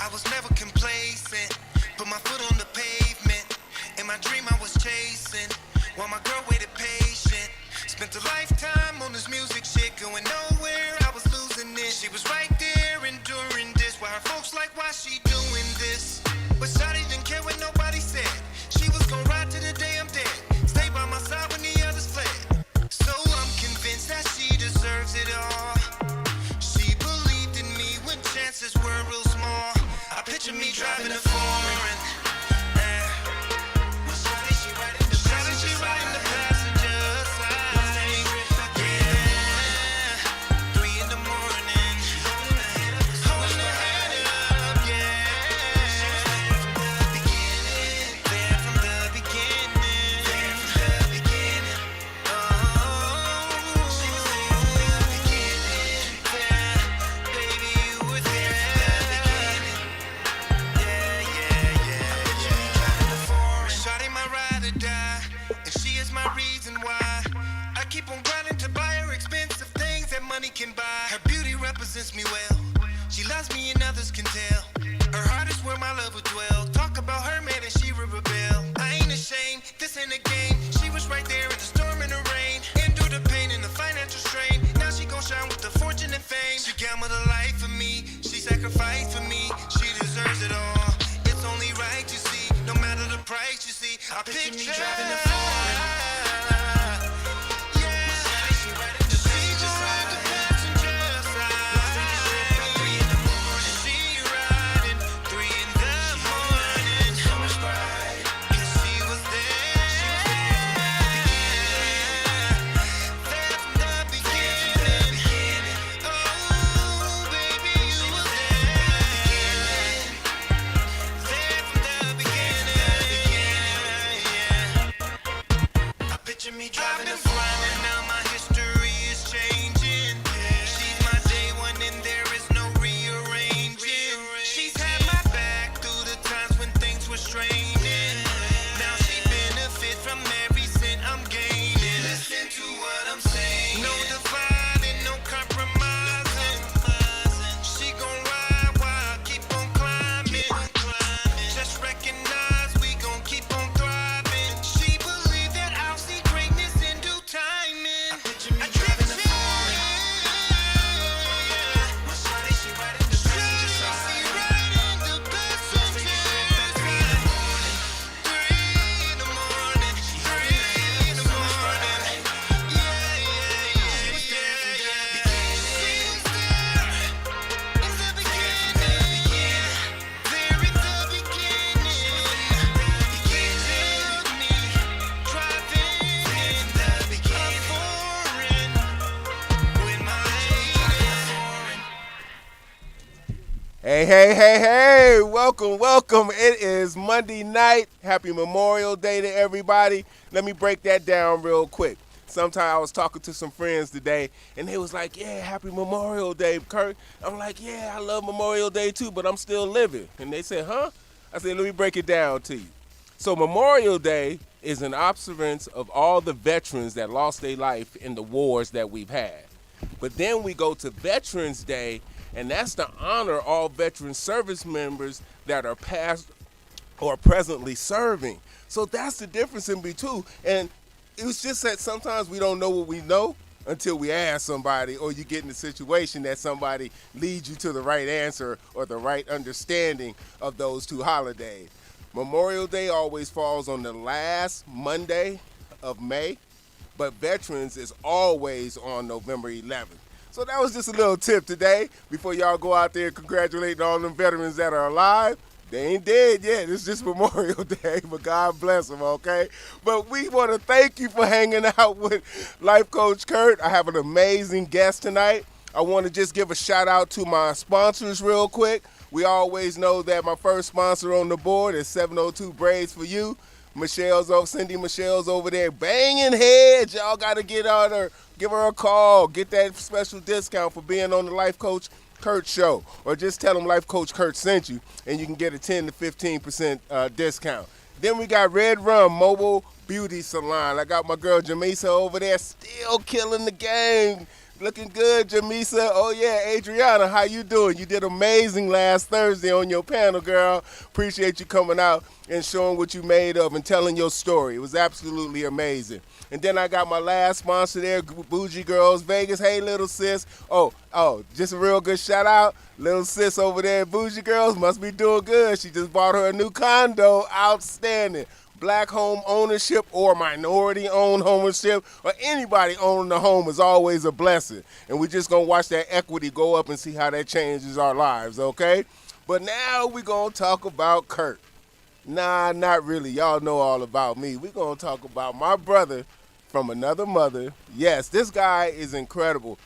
I was never complacent, put my foot on the pavement. In my dream I was chasing, while my girl waited patient. Spent a lifetime on this music shit, going nowhere, I was losing it. She was right there enduring this, while her folks like, why she doing this? But Shawty didn't care what nobody said. She was gonna ride to the day I'm dead, stay by my side when the others fled. So I'm convinced that she deserves it all. She believed in me when chances were real small. I picture me driving a foreign. Shawty, she riding the passenger side. Yeah, 3 in the morning, holding her head up, yeah. There from the beginning, there from the beginning. Oh, she was there from the beginning, yeah. Baby, you were there from the beginning. Shawty my ride or die, and she is my reason why. I keep on grinding to buy her expensive things that money can buy. Her beauty represents me well. She loves me and others can tell. Her heart is where my love would dwell. Talk about her man and she would rebel. I ain't ashamed, this ain't a game. She was right there in the storm and the rain. Endure the pain and the financial strain. Now she gon' shine with the fortune and fame. She gambled her life for me, she sacrificed for me. She deserves it all. It's only right, you see, no matter the price, you see. I picture me driving the foreign. Picture me driving a flying and now my history is changing. She's my day one and there is no rearranging. She's had my back through the times when things were straining. Now she benefit from every cent I'm gaining. Listen to what I'm saying. No dividing, no compromising. She gon' ride while I keep on climbing. Just recognize we gon' keep on thriving. She believed that I'll see greatness in due timing. Picture me driving the foreign. My shawty, she riding the passenger side. She riding the passenger side. 3 in the morning, 3 in the morning. Yeah. She was there from the beginning. She was there in the beginning. There in the beginning. He took me driving in the beginning. Foreign with my lady. Hey, welcome. It is Monday night. Happy Memorial Day to everybody. Let me break that down real quick. Sometime I was talking to some friends today, and they was like, yeah, happy Memorial Day, Kurt. I'm like, yeah, I love Memorial Day too, but I'm still living. And they said, huh? I said, let me break it down to you. So Memorial Day is an observance of all the veterans that lost their life in the wars that we've had. But then we go to Veterans Day, and that's to honor all veteran service members that are past or presently serving. So that's the difference in between. And it was just that sometimes we don't know what we know until we ask somebody, or you get in a situation that somebody leads you to the right answer or the right understanding of those two holidays. Memorial Day always falls on the last Monday of May, but Veterans is always on November 11th. So that was just a little tip today before y'all go out there congratulating all them veterans that are alive. They ain't dead yet. It's just Memorial Day, but God bless them, okay? But we want to thank you for hanging out with Life Coach Kurt. I have an amazing guest tonight. I want to just give a shout out to my sponsors real quick. We always know that my first sponsor on the board is 702 Braids for You. Cindy Michelle's over there banging heads. Y'all got to get on her, give her a call, get that special discount for being on the Life Coach Kurt show, or just tell them Life Coach Kurt sent you, and you can get a 10 to 15% discount. Then we got Red Rum Mobile Beauty Salon. I got my girl Jamisa over there still killing the game. Looking good, Jamisa. Oh yeah, Adriana, how you doing? You did amazing last Thursday on your panel, girl. Appreciate you coming out and showing what you made of and telling your story. It was absolutely amazing. And then I got my last sponsor there, Bougie Girls Vegas. Hey, little sis. Just a real good shout out. Little sis over there at Bougie Girls must be doing good. She just bought her a new condo. Outstanding. Black home ownership or minority-owned ownership or anybody owning a home is always a blessing. And we're just going to watch that equity go up and see how that changes our lives, okay? But now we're going to talk about Kurt. Nah, not really. Y'all know all about me. We're going to talk about my brother from another mother. Yes, this guy is incredible.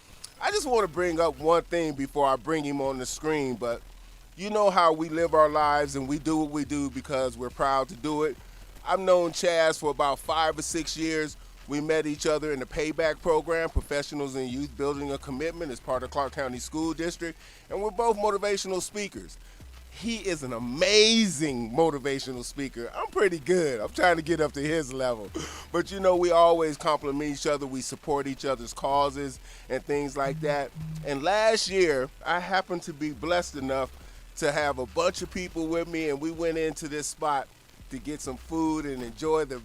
I just want to bring up one thing before I bring him on the screen, but you know how we live our lives and we do what we do because we're proud to do it. I've known Chaz for about 5 or 6 years. We met each other in the Payback program, Professionals in Youth Building a Commitment, as part of Clark County School District, and we're both motivational speakers. He is an amazing motivational speaker. I'm pretty good. I'm trying to get up to his level. But you know, we always compliment each other. We support each other's causes and things like that. And last year, I happened to be blessed enough to have a bunch of people with me, and we went into this spot to get some food and enjoy the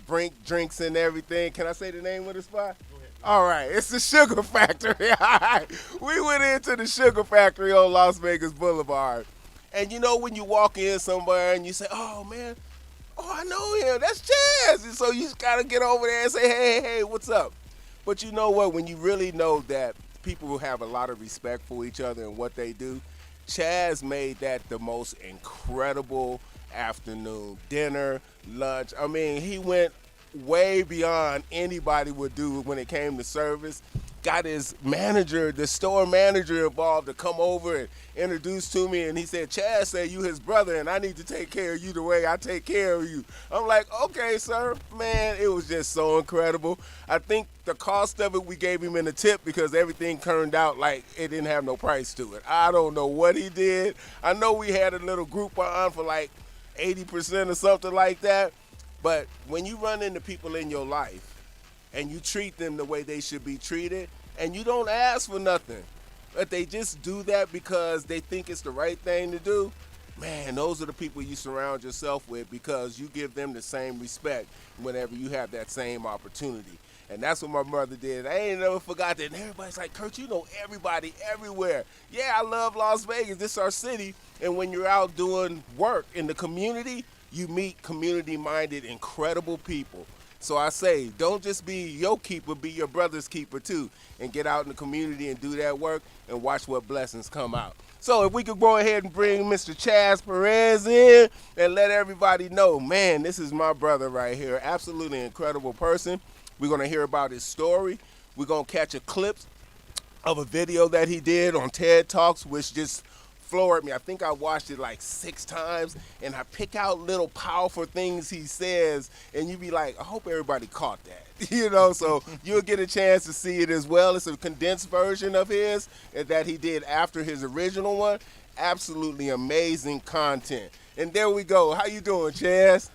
drinks and everything. Can I say the name of the spot? Go ahead. All right, it's the Sugar Factory. All right. We went into the Sugar Factory on Las Vegas Boulevard. And you know when you walk in somewhere and you say, oh man, I know him, that's Chaz. And so you just gotta get over there and say, hey, what's up? But you know what, when you really know that people will have a lot of respect for each other and what they do, Chaz made that the most incredible afternoon, dinner, lunch. I mean, he went way beyond anybody would do when it came to service. Got his manager, the store manager, involved to come over and introduce to me, and he said, Chaz said you his brother and I need to take care of you the way I take care of you. I'm like, okay, sir. Man, it was just so incredible. I think the cost of it we gave him in a tip because everything turned out like it didn't have no price to it. I don't know what he did. I know we had a little Groupon for like 80% or something like that, but when you run into people in your life and you treat them the way they should be treated, and you don't ask for nothing, but they just do that because they think it's the right thing to do, man, those are the people you surround yourself with because you give them the same respect whenever you have that same opportunity. And that's what my mother did. I ain't never forgot that. And everybody's like, Kurt, you know everybody everywhere. Yeah, I love Las Vegas. This is our city. And when you're out doing work in the community, you meet community-minded, incredible people. So I say, don't just be your keeper, be your brother's keeper too, and get out in the community and do that work and watch what blessings come out. So if we could go ahead and bring Mr. Chaz Perez in and let everybody know, man, this is my brother right here. Absolutely incredible person. We're going to hear about his story. We're going to catch a clip of a video that he did on TED Talks, which just floored me. I think I watched it like 6 times, and I pick out little powerful things he says, and you be like, I hope everybody caught that. You know, so you'll get a chance to see it as well. It's a condensed version of his that he did after his original one. Absolutely amazing content. And there we go. How you doing, Chaz?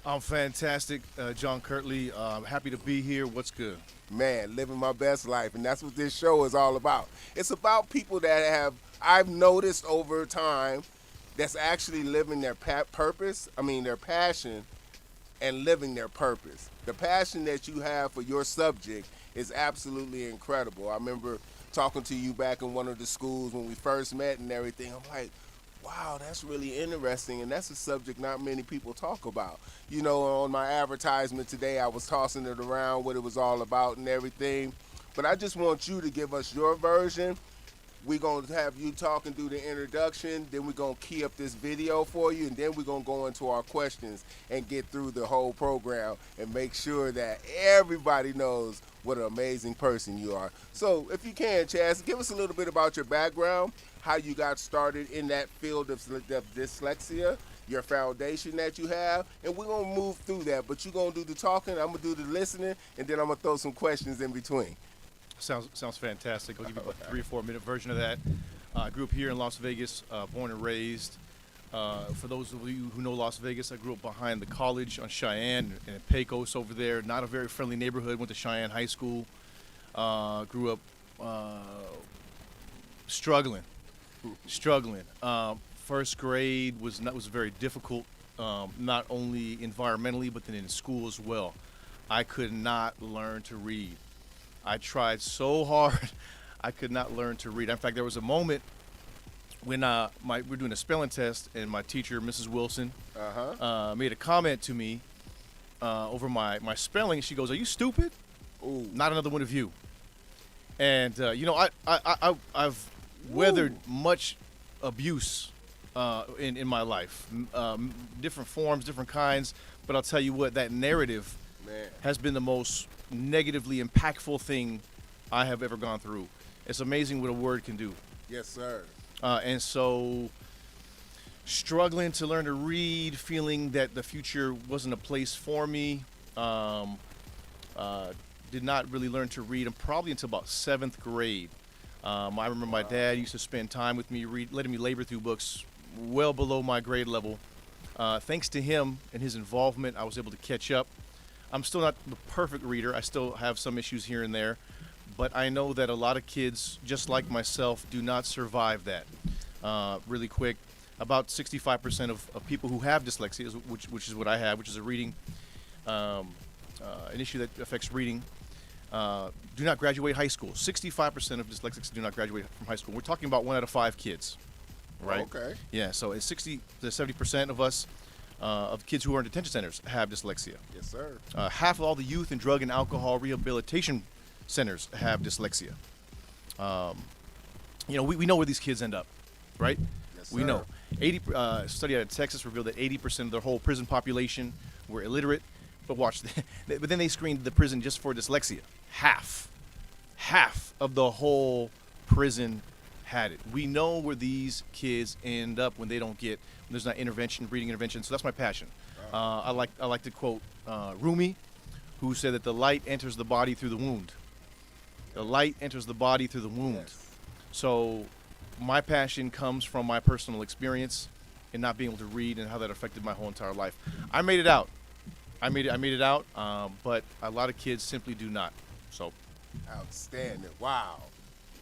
I'm fantastic, John Kirtley. Happy to be here. What's good? Man, living my best life, and that's what this show is all about. It's about people that I've noticed over time that's actually living their their passion, and living their purpose. The passion that you have for your subject is absolutely incredible. I remember talking to you back in one of the schools when we first met and everything. I'm like, wow, that's really interesting, and that's a subject not many people talk about. You know, on my advertisement today, I was tossing it around what it was all about and everything, but I just want you to give us your version. We're going to have you talk and do the introduction, then we're going to key up this video for you, and then we're going to go into our questions and get through the whole program and make sure that everybody knows what an amazing person you are. So if you can, Chaz, give us a little bit about your background, how you got started in that field of dyslexia, your foundation that you have, and we're going to move through that. But you're going to do the talking, I'm going to do the listening, and then I'm going to throw some questions in between. Sounds fantastic. I'll give you about a 3 or 4 minute version of that. I grew up here in Las Vegas, born and raised. For those of you who know Las Vegas, I grew up behind the college on Cheyenne and at Pecos over there. Not a very friendly neighborhood. Went to Cheyenne High School. Grew up struggling. First grade was very difficult, not only environmentally but then in school as well. I could not learn to read. I tried so hard, I could not learn to read. In fact, there was a moment when we were doing a spelling test, and my teacher, Mrs. Wilson, made a comment to me over my spelling. She goes, "Are you stupid?" Ooh. Not another one of you. And I've weathered much abuse in my life, different forms, different kinds. But I'll tell you what, that narrative has been the most negatively impactful thing I have ever gone through. It's amazing what a word can do. Yes, sir. And so, struggling to learn to read, feeling that the future wasn't a place for me. Did not really learn to read probably until about 7th grade. I remember my dad used to spend time with me, letting me labor through books well below my grade level. Thanks to him and his involvement, I was able to catch up. I'm still not the perfect reader. I still have some issues here and there. But I know that a lot of kids, just like myself, do not survive that. Really quick, about 65% of people who have dyslexia, which is what I have, which is a reading, an issue that affects reading, do not graduate high school. 65% of dyslexics do not graduate from high school. We're talking about 1 out of 5 kids, right? Okay. Yeah, so it's 60 to 70% of us, of kids who are in detention centers, have dyslexia. Yes, sir. Half of all the youth and drug and alcohol rehabilitation centers have dyslexia. We know where these kids end up, right? Yes, We sir. know. Study out of Texas revealed that 80% of their whole prison population were illiterate. But watch, but then they screened the prison just for dyslexia. Half of the whole prison had it. We know where these kids end up when there's not reading intervention. So that's my passion. I like to quote Rumi, who said that the light enters the body through the wound. The light enters the body through the wound. Yes. So my passion comes from my personal experience and not being able to read and how that affected my whole entire life. I made it out. But a lot of kids simply do not. So, Outstanding. Wow.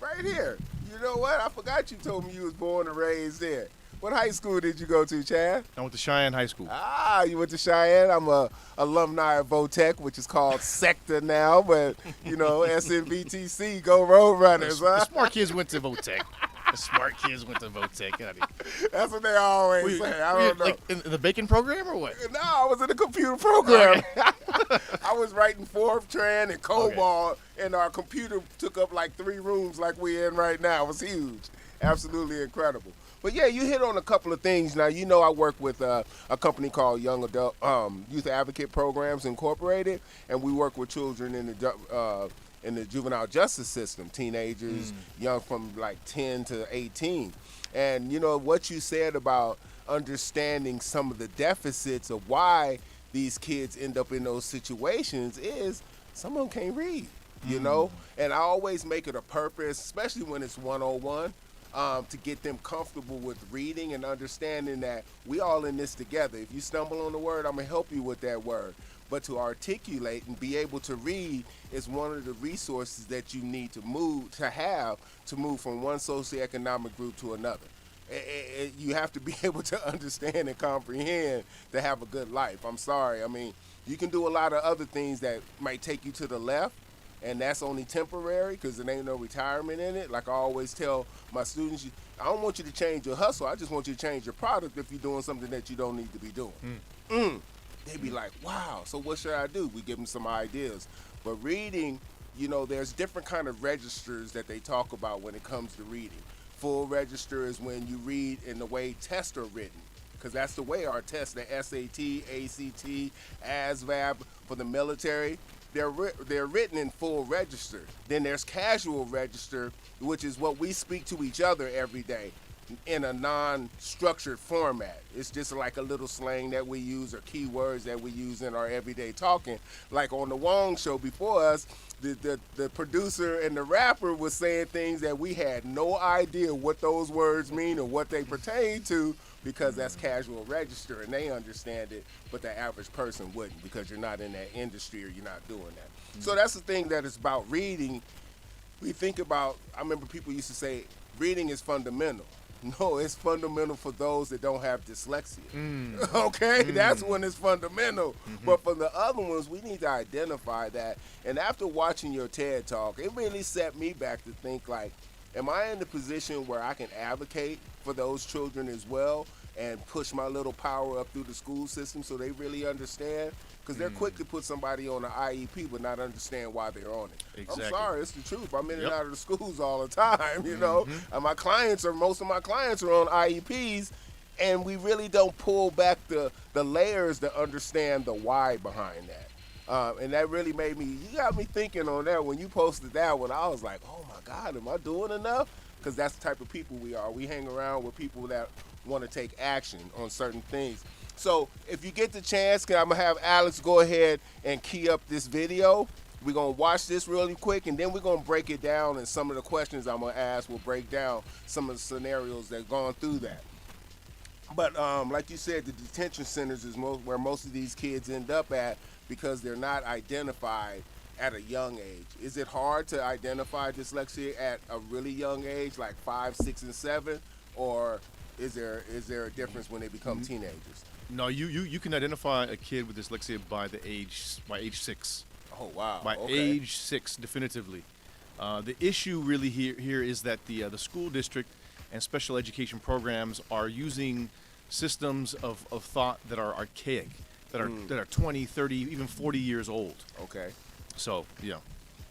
Right here. You know what? I forgot you told me you was born and raised there. What high school did you go to, Chad? I went to Cheyenne High School. You went to Cheyenne. I'm a alumni of Votech, which is called Sector now, but SNVTC, go Road Runners, The huh? smart kids went to Votech. That's what they always say. I don't know. Like in the bacon program or what? No, I was in the computer program. I was writing Fortran and COBOL, and our computer took up like 3 rooms like we're in right now. It was huge. Absolutely incredible. But yeah, you hit on a couple of things. Now, I work with a company called Young Adult Youth Advocate Programs Incorporated, and we work with children in the juvenile justice system, teenagers young from like 10 to 18. And what you said about understanding some of the deficits of why these kids end up in those situations is some of them can't read, and I always make it a purpose, especially when it's 101, to get them comfortable with reading and understanding that we all in this together. If you stumble on the word, I'm going to help you with that word. But to articulate and be able to read is one of the resources that you need to move from one socioeconomic group to another. You have to be able to understand and comprehend to have a good life. I'm sorry. I mean, you can do a lot of other things that might take you to the left, and that's only temporary because there ain't no retirement in it. Like I always tell my students, I don't want you to change your hustle. I just want you to change your product if you're doing something that you don't need to be doing. They be like, wow, so what should I do? We give them some ideas. But reading, there's different kind of registers that they talk about when it comes to reading. Full register is when you read in the way tests are written, because that's the way our tests, the SAT, ACT, ASVAB for the military, they're written in full register. Then there's casual register, which is what we speak to each other every day in a non-structured format. It's just like a little slang that we use or keywords that we use in our everyday talking. Like on the Wong show before us, the producer and the rapper was saying things that we had no idea what those words mean or what they pertain to, because that's casual register and they understand it, but the average person wouldn't, because you're not in that industry or you're not doing that. So that's the thing that is about reading. we think about, I remember people used to say reading is fundamental. No, it's fundamental for those that don't have dyslexia. Okay, that's when it's fundamental. But for the other ones, we need to identify that. And after watching your TED Talk, it really set me back to think like, am I in the position where I can advocate for those children as well and push my little power up through the school system so they really understand? Because they're quick to put somebody on an IEP but not understand why they're on it. Exactly. I'm sorry, it's the truth. I'm in and Yep. out of the schools all the time, you know. And most of my clients are on IEPs, and we really don't pull back the layers to understand the why behind that. And that really you got me thinking on that. When you posted that one, I was like, oh my God, am I doing enough? Because that's the type of people we are. We hang around with people that want to take action on certain things. So if you get the chance, I'm going to have Alex go ahead and key up this video. We're going to watch this really quick, and then we're going to break it down, and some of the questions I'm going to ask will break down some of the scenarios that have gone through that. But like you said, the detention centers is where most of these kids end up at because they're not identified at a young age. Is it hard to identify dyslexia at a really young age, like 5, 6, and 7, or is there a difference when they become teenagers? No, you can identify a kid with dyslexia by age 6. Oh wow! By age 6, definitively. The issue really here is that the school district and special education programs are using systems of thought that are archaic, that are 20, 30, even 40 years old. Okay. So yeah.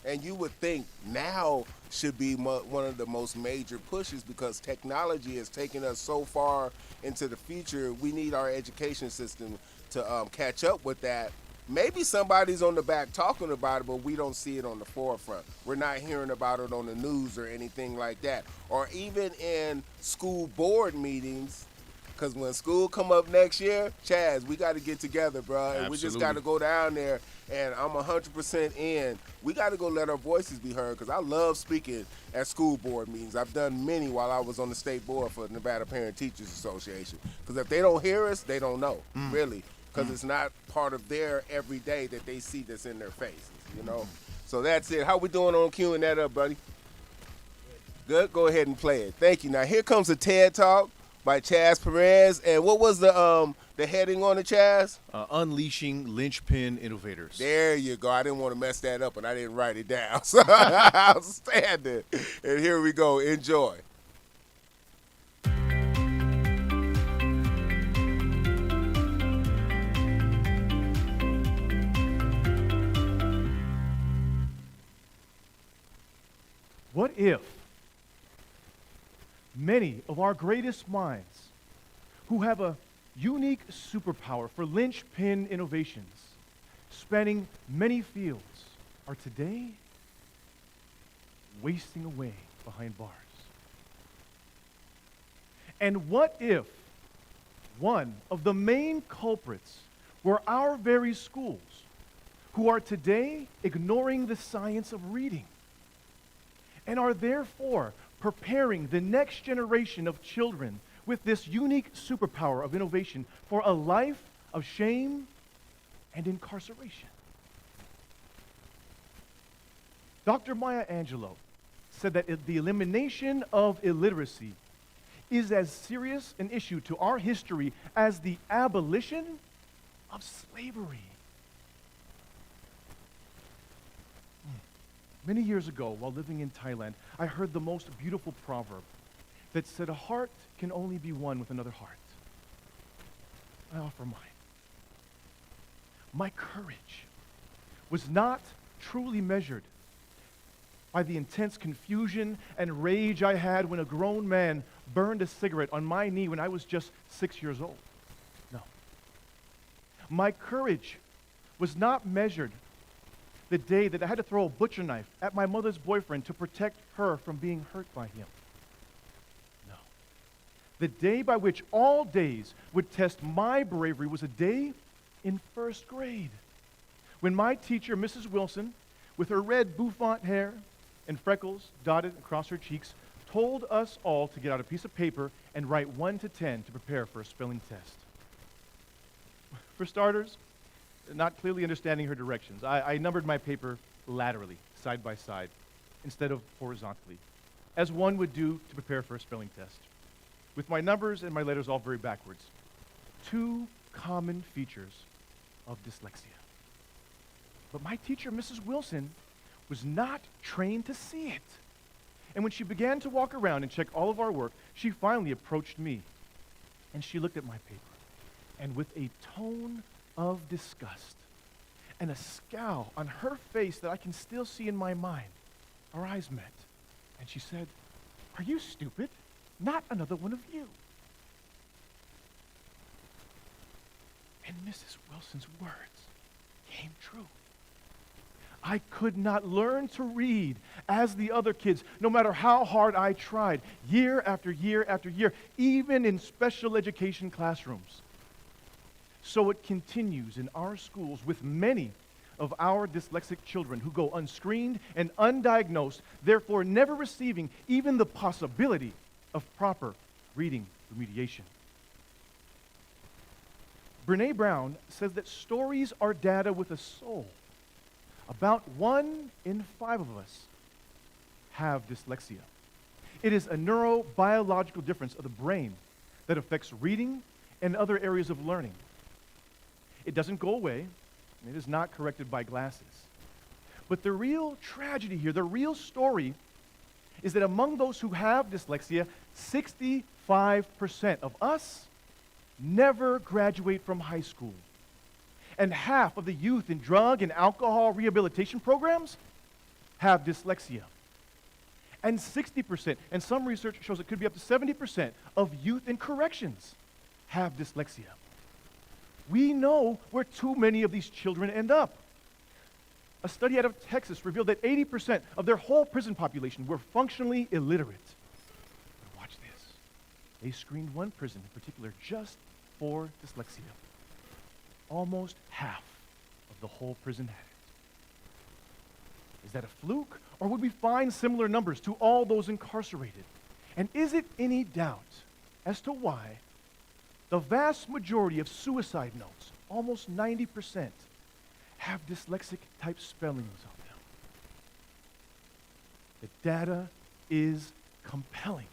And you would think now should be one of the most major pushes because technology has taken us so far into the future. We need our education system to catch up with that. Maybe somebody's on the back talking about it, but we don't see it on the forefront. We're not hearing about it on the news or anything like that. Or even in school board meetings, because when school come up next year, Chaz, we got to get together, bro. And we just got to go down there, and I'm 100% in. We got to go let our voices be heard, because I love speaking at school board meetings. I've done many while I was on the state board for the Nevada Parent Teachers Association. Because if they don't hear us, they don't know, really. Because it's not part of their everyday that they see that's in their faces, you know? So that's it. How we doing on queuing that up, buddy? Good? Go ahead and play it. Thank you. Now, here comes a TED Talk by Chaz Perez. And what was the heading on it, Chaz? Unleashing Linchpin Innovators. There you go. I didn't want to mess that up, and I didn't write it down. So outstanding. And here we go. Enjoy. What if many of our greatest minds who have a unique superpower for linchpin innovations spanning many fields are today wasting away behind bars? And what if one of the main culprits were our very schools who are today ignoring the science of reading and are therefore preparing the next generation of children with this unique superpower of innovation for a life of shame and incarceration? Dr. Maya Angelou said that the elimination of illiteracy is as serious an issue to our history as the abolition of slavery. Many years ago, while living in Thailand, I heard the most beautiful proverb that said, "A heart can only be won with another heart." I offer mine. My courage was not truly measured by the intense confusion and rage I had when a grown man burned a cigarette on my knee when I was just 6 years old. No. My courage was not measured the day that I had to throw a butcher knife at my mother's boyfriend to protect her from being hurt by him. No. The day by which all days would test my bravery was a day in first grade, when my teacher, Mrs. Wilson, with her red bouffant hair and freckles dotted across her cheeks, told us all to get out a piece of paper and write 1 to 10 to prepare for a spelling test. For starters, not clearly understanding her directions, I numbered my paper laterally, side by side. instead of horizontally, as one would do to prepare for a spelling test, with my numbers and my letters all very backwards. Two common features of dyslexia. But my teacher, Mrs. Wilson, was not trained to see it. And when she began to walk around and check all of our work, she finally approached me. And she looked at my paper. And with a tone of disgust and a scowl on her face that I can still see in my mind, our eyes met. And she said, "Are you stupid? Not another one of you." And Mrs. Wilson's words came true. I could not learn to read as the other kids, no matter how hard I tried, year after year after year, even in special education classrooms. So it continues in our schools with many of our dyslexic children who go unscreened and undiagnosed, therefore never receiving even the possibility of proper reading remediation. Brene Brown says that stories are data with a soul. About 1 in 5 of us have dyslexia. It is a neurobiological difference of the brain that affects reading and other areas of learning. It doesn't go away. It is not corrected by glasses. But the real tragedy here, the real story, is that among those who have dyslexia, 65% of us never graduate from high school. And half of the youth in drug and alcohol rehabilitation programs have dyslexia. And 60%, and some research shows it could be up to 70% of youth in corrections have dyslexia. We know where too many of these children end up. A study out of Texas revealed that 80% of their whole prison population were functionally illiterate. But watch this. They screened one prison in particular just for dyslexia. Almost half of the whole prison had it. Is that a fluke, or would we find similar numbers to all those incarcerated? And is it any doubt as to why the vast majority of suicide notes, almost 90%, have dyslexic-type spellings on them? The data is compelling.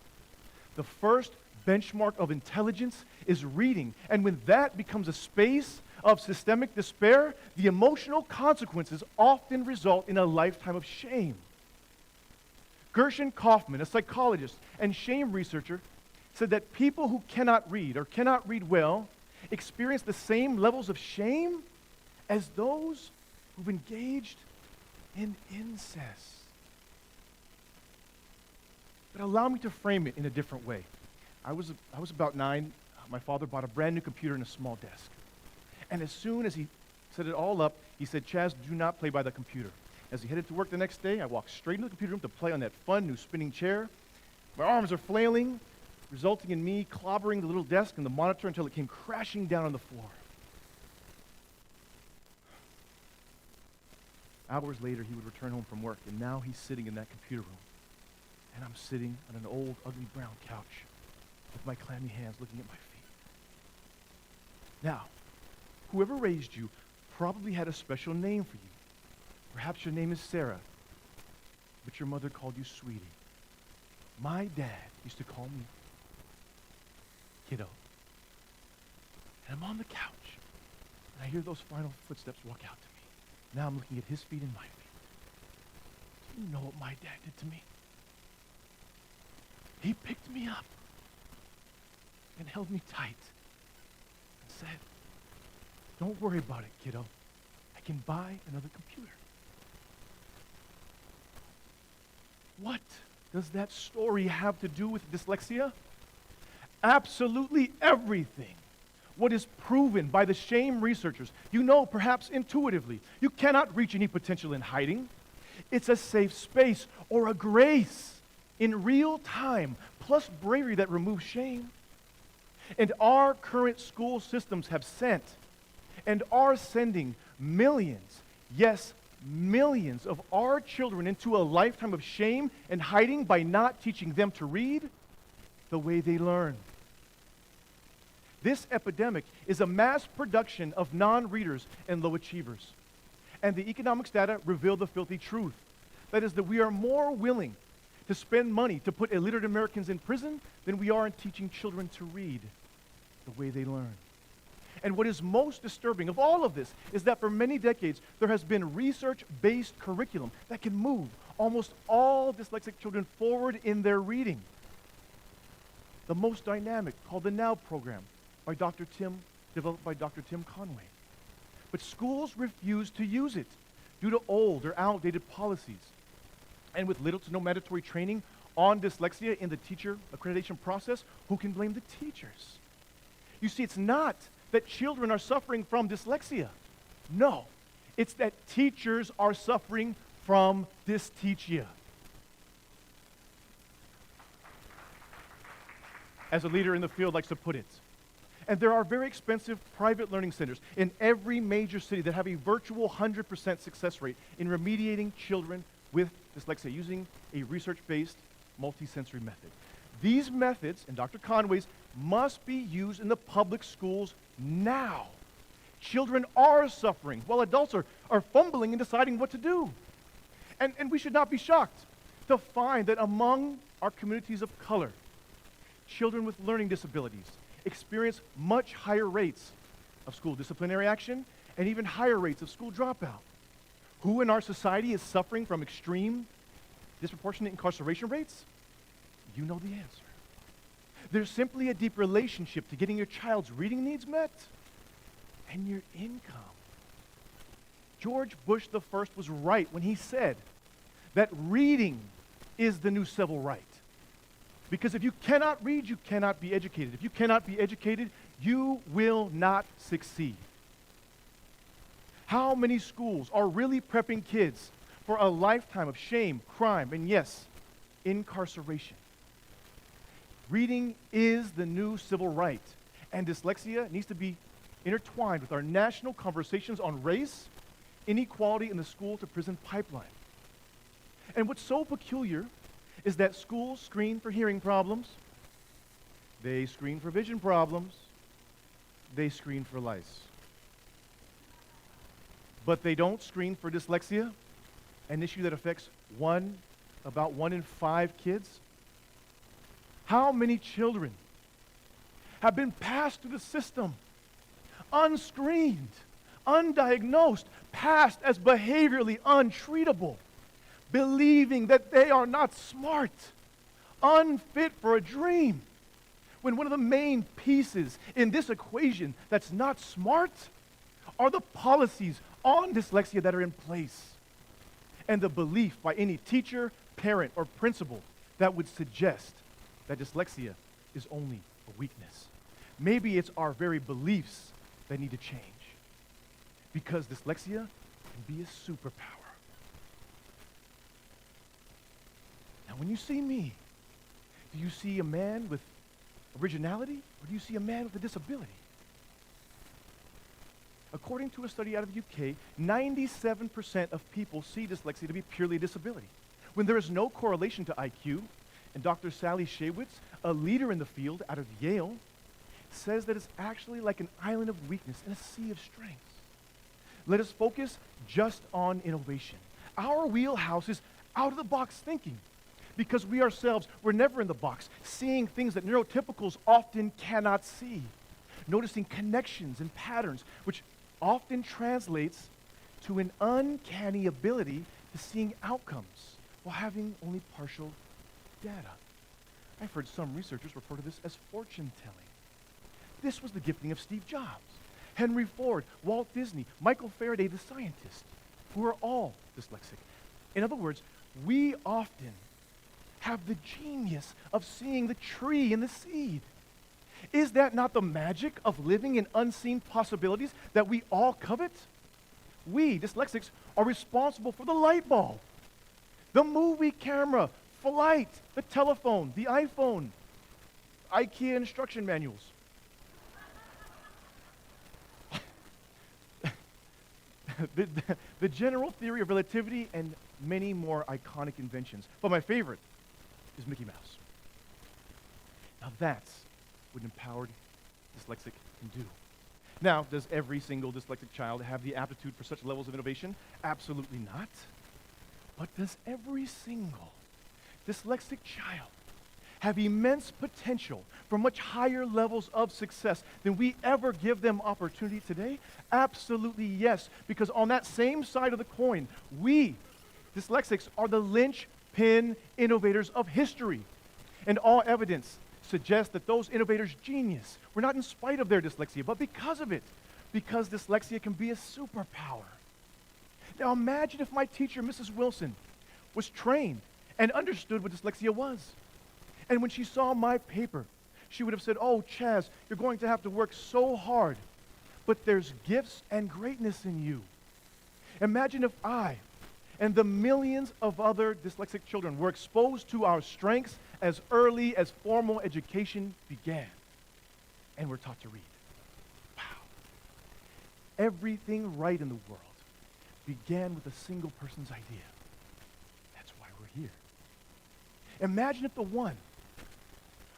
The first benchmark of intelligence is reading, and when that becomes a space of systemic despair, the emotional consequences often result in a lifetime of shame. Gershon Kaufman, a psychologist and shame researcher, said that people who cannot read or cannot read well experience the same levels of shame as those who've engaged in incest. But allow me to frame it in a different way. I was about 9. My father bought a brand new computer and a small desk. And as soon as he set it all up, he said, "Chaz, do not play by the computer." As he headed to work the next day, I walked straight into the computer room to play on that fun new spinning chair. My arms are flailing, resulting in me clobbering the little desk and the monitor until it came crashing down on the floor. Hours later, he would return home from work, and now he's sitting in that computer room. And I'm sitting on an old, ugly brown couch with my clammy hands looking at my feet. Now, whoever raised you probably had a special name for you. Perhaps your name is Sarah, but your mother called you Sweetie. My dad used to call me Kiddo. And I'm on the couch, and I hear those final footsteps walk out to me. Now I'm looking at his feet and my feet. Do you know what my dad did to me? He picked me up and held me tight and said, "Don't worry about it, kiddo. I can buy another computer." What does that story have to do with dyslexia? Absolutely everything. What is proven by the shame researchers, you know perhaps intuitively, you cannot reach any potential in hiding. It's a safe space or a grace in real time, plus bravery that removes shame. And our current school systems have sent and are sending millions, yes, millions of our children into a lifetime of shame and hiding by not teaching them to read the way they learn. This epidemic is a mass production of non-readers and low achievers. And the economics data reveal the filthy truth. That is, that we are more willing to spend money to put illiterate Americans in prison than we are in teaching children to read the way they learn. And what is most disturbing of all of this is that for many decades, there has been research-based curriculum that can move almost all dyslexic children forward in their reading. The most dynamic, called the NOW program, developed by Dr. Tim Conway. But schools refuse to use it due to old or outdated policies. And with little to no mandatory training on dyslexia in the teacher accreditation process, who can blame the teachers? You see, it's not that children are suffering from dyslexia. No, it's that teachers are suffering from dysteachia. As a leader in the field likes to put it. And there are very expensive private learning centers in every major city that have a virtual 100% success rate in remediating children with dyslexia using a research-based multisensory method. These methods, in Dr. Conway's, must be used in the public schools now. Children are suffering while adults are fumbling and deciding what to do. And we should not be shocked to find that among our communities of color, children with learning disabilities experience much higher rates of school disciplinary action and even higher rates of school dropout. Who in our society is suffering from extreme, disproportionate incarceration rates? You know the answer. There's simply a deep relationship to getting your child's reading needs met and your income. George Bush I was right when he said that reading is the new civil right. Because if you cannot read, you cannot be educated. If you cannot be educated, you will not succeed. How many schools are really prepping kids for a lifetime of shame, crime, and yes, incarceration? Reading is the new civil right, and dyslexia needs to be intertwined with our national conversations on race, inequality in the school-to-prison pipeline. And what's so peculiar is that schools screen for hearing problems, they screen for vision problems, they screen for lice. But they don't screen for dyslexia, an issue that affects about 1 in 5 kids. How many children have been passed through the system, unscreened, undiagnosed, passed as behaviorally untreatable, believing that they are not smart, unfit for a dream, when one of the main pieces in this equation that's not smart are the policies on dyslexia that are in place, and the belief by any teacher, parent, or principal that would suggest that dyslexia is only a weakness. Maybe it's our very beliefs that need to change, because dyslexia can be a superpower. Now, when you see me, do you see a man with originality, or do you see a man with a disability? According to a study out of the UK, 97% of people see dyslexia to be purely a disability, when there is no correlation to IQ. And Dr. Sally Shaywitz, a leader in the field out of Yale, says that it's actually like an island of weakness in a sea of strengths. Let us focus just on innovation. Our wheelhouse is out-of-the-box thinking, because we ourselves were never in the box, seeing things that neurotypicals often cannot see, noticing connections and patterns, which often translates to an uncanny ability to seeing outcomes while having only partial data. I've heard some researchers refer to this as fortune telling. This was the gifting of Steve Jobs, Henry Ford, Walt Disney, Michael Faraday, the scientist, who are all dyslexic. In other words, we often have the genius of seeing the tree and the seed. Is that not the magic of living in unseen possibilities that we all covet? We, dyslexics, are responsible for the light bulb, the movie camera, flight, the telephone, the iPhone, IKEA instruction manuals. the general theory of relativity, and many more iconic inventions. But my favorite is Mickey Mouse. Now that's what an empowered dyslexic can do. Now, does every single dyslexic child have the aptitude for such levels of innovation? Absolutely not. But does every single dyslexic child have immense potential for much higher levels of success than we ever give them opportunity today? Absolutely yes, because on that same side of the coin, we, dyslexics, are the linchpin innovators of history. And all evidence suggests that those innovators' genius were not in spite of their dyslexia, but because of it, because dyslexia can be a superpower. Now imagine if my teacher, Mrs. Wilson, was trained and understood what dyslexia was. And when she saw my paper, she would have said, "Oh, Chaz, you're going to have to work so hard, but there's gifts and greatness in you." Imagine if I and the millions of other dyslexic children were exposed to our strengths as early as formal education began, and were taught to read. Wow. Everything right in the world began with a single person's idea. That's why we're here. Imagine if the one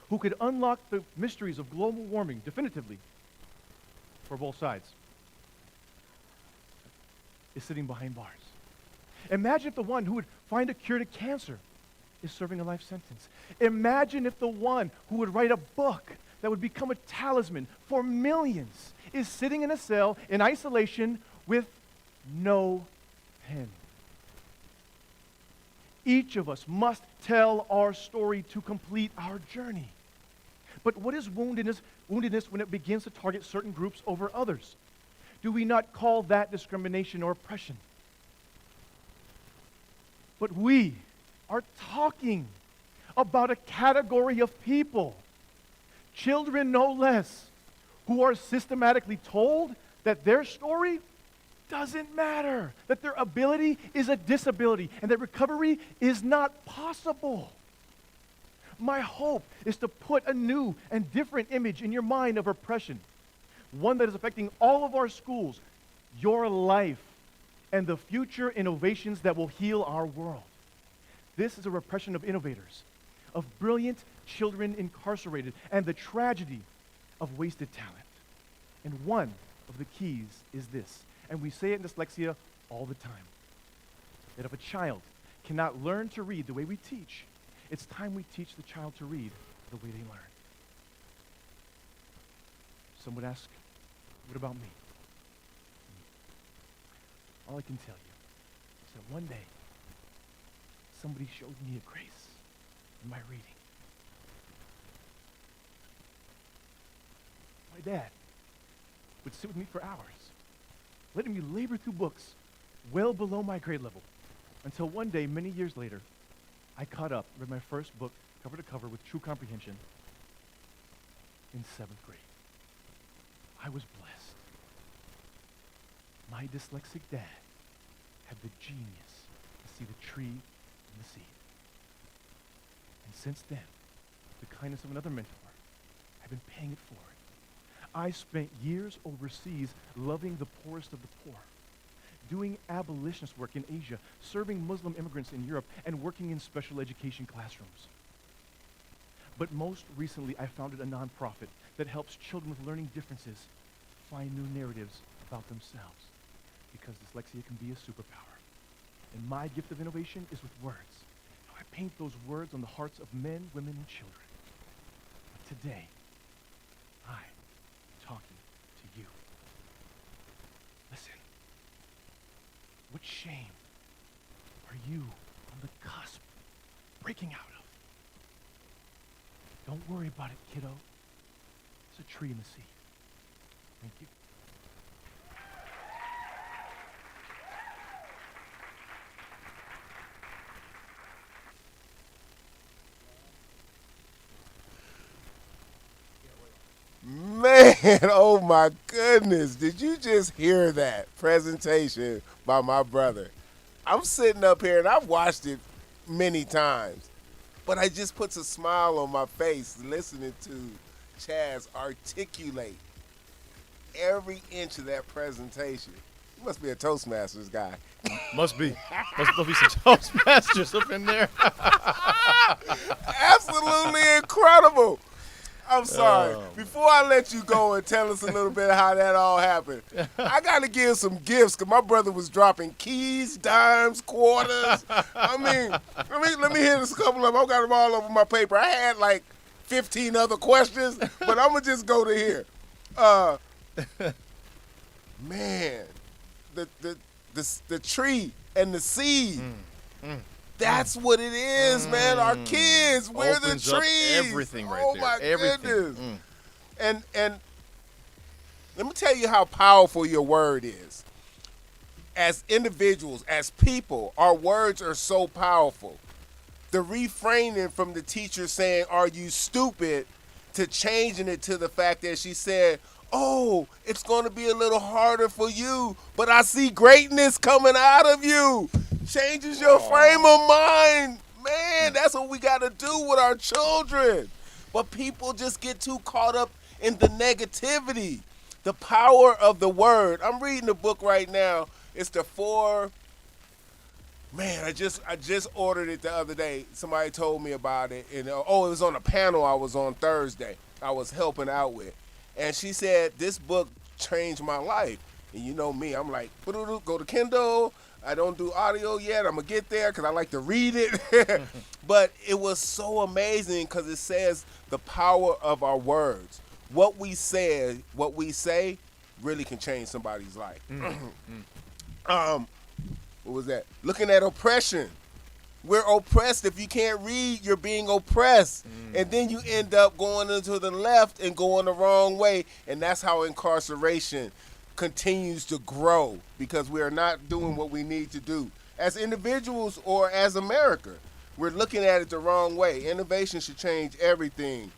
who could unlock the mysteries of global warming definitively for both sides is sitting behind bars. Imagine if the one who would find a cure to cancer is serving a life sentence. Imagine if the one who would write a book that would become a talisman for millions is sitting in a cell in isolation with no pen. Each of us must tell our story to complete our journey. But what is woundedness when it begins to target certain groups over others? Do we not call that discrimination or oppression? But we are talking about a category of people, children no less, who are systematically told that their story doesn't matter, that their ability is a disability, and that recovery is not possible. My hope is to put a new and different image in your mind of oppression, one that is affecting all of our schools, your life, and the future innovations that will heal our world. This is a repression of innovators, of brilliant children incarcerated, and the tragedy of wasted talent. And one of the keys is this, and we say it in dyslexia all the time, that if a child cannot learn to read the way we teach, it's time we teach the child to read the way they learn. Some would ask, what about me? All I can tell you is that one day, somebody showed me a grace in my reading. My dad would sit with me for hours, letting me labor through books well below my grade level, until one day, many years later, I caught up, read my first book cover to cover with true comprehension in 7th grade. I was blessed. My dyslexic dad had the genius to see the tree and the seed. And since then, the kindness of another mentor, I've been paying it forward. I spent years overseas loving the poorest of the poor, doing abolitionist work in Asia, serving Muslim immigrants in Europe, and working in special education classrooms. But most recently, I founded a nonprofit that helps children with learning differences find new narratives about themselves, because dyslexia can be a superpower. And my gift of innovation is with words. Now, I paint those words on the hearts of men, women, and children. But today, I'm talking to you. Listen. What shame are you on the cusp breaking out of? Don't worry about it, kiddo. There's a tree in the sea. Thank you. Man, oh my goodness. Did you just hear that presentation by my brother? I'm sitting up here and I've watched it many times, but I just puts a smile on my face listening to Chaz articulate every inch of that presentation. He must be a Toastmasters guy. Must be. Must be some Toastmasters up in there. Absolutely incredible. I'm sorry. Oh. Before I let you go and tell us a little bit of how that all happened, I got to give some gifts because my brother was dropping keys, dimes, quarters. I mean, let me hit a couple of them. I got them all over my paper. I had like 15 other questions, but I'm going to just go to here. Man, the tree and the seed. That's what it is, man. Our kids, we're the Opens up trees. everything right oh there. my Everything. goodness. And let me tell you how powerful your word is. As individuals, as people, our words are so powerful. The reframing from the teacher saying, "Are you stupid?" to changing it to the fact that she said, "Oh, it's going to be a little harder for you, but I see greatness coming out of you." Changes your frame of mind. Man, that's what we got to do with our children. But people just get too caught up in the negativity. The power of the word. I'm reading the book right now. It's the four. Man, I just ordered it the other day. Somebody told me about it. And it was on a panel I was on Thursday. I was helping out with. And she said, this book changed my life. And you know me, I'm like, go to Kindle. I don't do audio yet. I'm going to get there because I like to read it. But it was so amazing because it says the power of our words. What we say really can change somebody's life. What was that? Looking at oppression. We're oppressed. If you can't read, you're being oppressed. And then you end up going into the left and going the wrong way. And that's how incarceration continues to grow because we are not doing what we need to do. As individuals or as America, we're looking at it the wrong way. Innovation should change everything.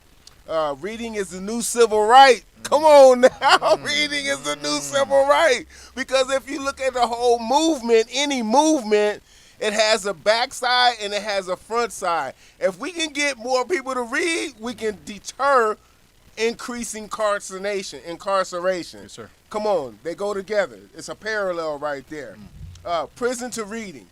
Reading is the new civil right. Come on now. Reading is the new civil right. Because if you look at the whole movement, any movement, it has a backside and it has a front side. If we can get more people to read, we can deter increasing incarceration. Yes, sir. Come on, they go together. It's a parallel right there. Prison to reading.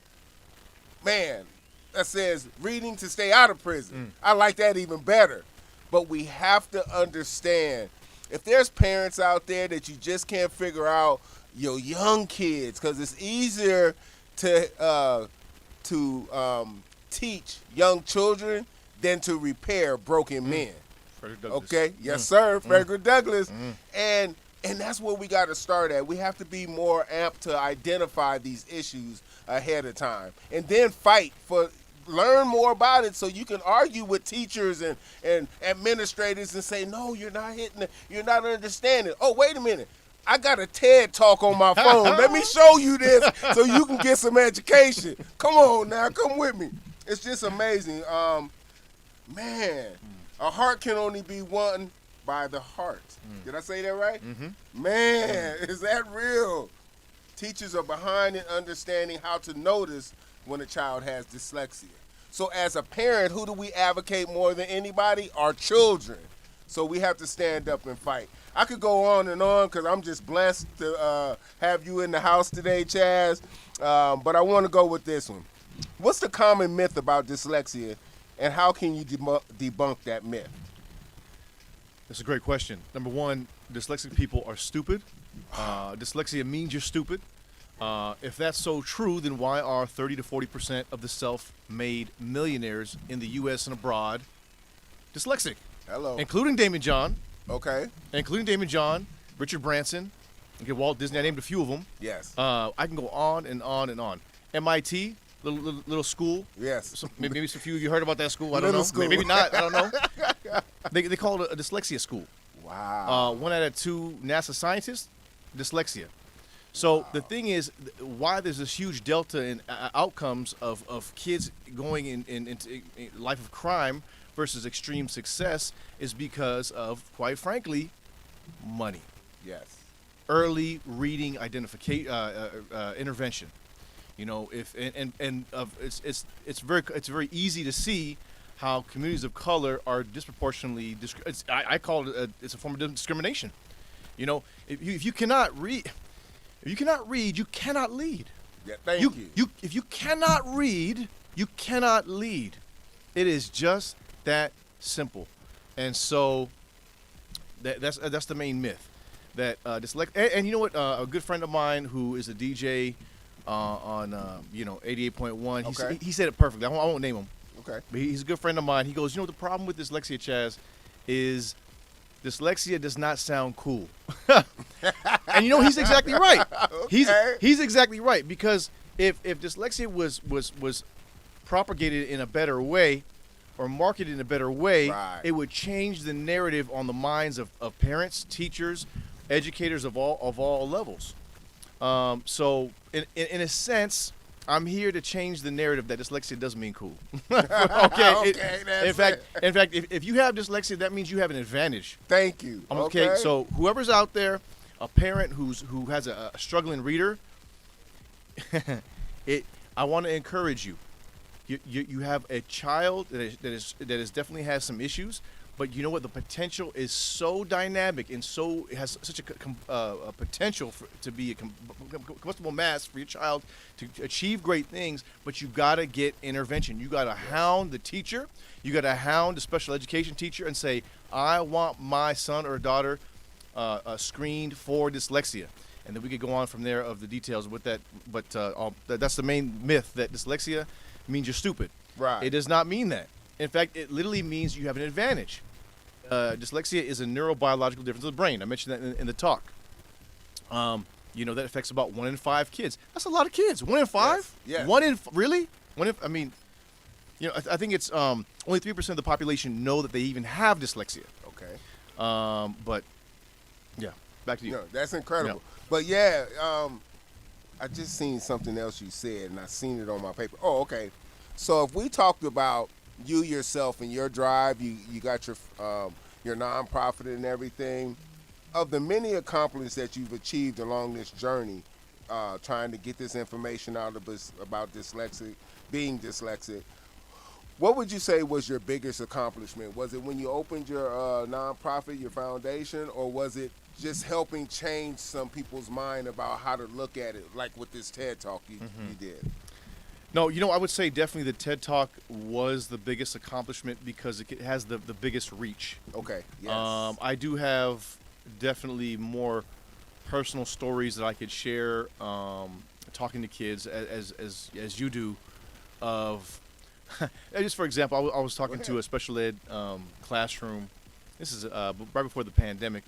Man, that says reading to stay out of prison. I like that even better. But we have to understand, if there's parents out there that you just can't figure out your young kids, because it's easier to teach young children than to repair broken men. Frederick Douglass. Okay, yes, sir, Frederick Douglass. And that's where we got to start at. We have to be more apt to identify these issues ahead of time and then learn more about it so you can argue with teachers and administrators and say, no, you're not hitting it. You're not understanding. Oh, wait a minute. I got a TED Talk on my phone. Let me show you this so you can get some education. Come on now, come with me. It's just amazing. Man, a heart can only be won by the heart. Did I say that right? Man, is that real? Teachers are behind in understanding how to notice when a child has dyslexia. So as a parent, who do we advocate more than anybody? Our children. So we have to stand up and fight. I could go on and on because I'm just blessed to have you in the house today, Chaz. But I want to go with this one. What's the common myth about dyslexia, and how can you debunk that myth? That's a great question. Number one, dyslexic people are stupid. Dyslexia means you're stupid. If that's so true, then why are 30 to 40% of the self-made millionaires in the U.S. and abroad dyslexic? Hello. Including Damon John. Okay. Including Damon John, Richard Branson, Walt Disney. I named a few of them. Yes. I can go on and on and on. MIT, little school. Yes. Maybe some few of you heard about that school. I don't Little know. school. Maybe not. I don't know. They call it a dyslexia school. Wow. 1 out of 2 NASA scientists, dyslexia. So the thing is, why there's this huge delta in outcomes of kids going into life of crime versus extreme success is because of, quite frankly, money. Yes. Early reading identification intervention. You know, it's very easy to see how communities of color are disproportionately. I call it it's a form of discrimination. You know, if you cannot read, you cannot lead. Yeah, thank you. If you cannot read, you cannot lead. It is just that simple. And so That's the main myth. That and you know what? A good friend of mine who is a DJ on 88.1. Okay. He said it perfectly. I won't name him. Okay. But he's a good friend of mine. He goes, you know, the problem with dyslexia, Chaz, is dyslexia does not sound cool. And you know, he's exactly right. Okay. He's exactly right, because if dyslexia was propagated in a better way or marketed in a better way, Right. it would change the narrative on the minds of parents, teachers, educators of all levels. So in a sense, I'm here to change the narrative that dyslexia doesn't mean cool. Okay. In fact, if you have dyslexia, that means you have an advantage. Thank you. Okay. So whoever's out there, a parent who has a struggling reader, I want to encourage you. You have a child that is definitely has some issues, but you know what? The potential is so dynamic and it has such a potential to be a combustible mass for your child to achieve great things. But you got to get intervention. You got to hound the teacher. You got to hound the special education teacher and say, I want my son or daughter screened for dyslexia. And then we could go on from there of the details with that. But that's the main myth, that dyslexia means you're stupid. Right. It does not mean that. In fact, it literally means you have an advantage. Dyslexia is a neurobiological difference of the brain. I mentioned that in the talk. That affects about 1 in 5 kids. That's a lot of kids. 1 in 5? Yes. Really? I think it's only 3% of the population know that they even have dyslexia. Okay. But yeah, back to you. No, that's incredible. Yeah. But yeah, I just seen something else you said, and I seen it on my paper. Oh, okay. So if we talked about you yourself and your drive, you got your nonprofit and everything. Of the many accomplishments that you've achieved along this journey, trying to get this information out of us about being dyslexic, what would you say was your biggest accomplishment? Was it when you opened your nonprofit, your foundation, or was it just helping change some people's mind about how to look at it, like with this TED Talk you did? No, I would say definitely the TED Talk was the biggest accomplishment because it has the biggest reach. Okay. Yes. I do have definitely more personal stories that I could share talking to kids as you do. Of just for example, I was talking to a special ed classroom. This is right before the pandemic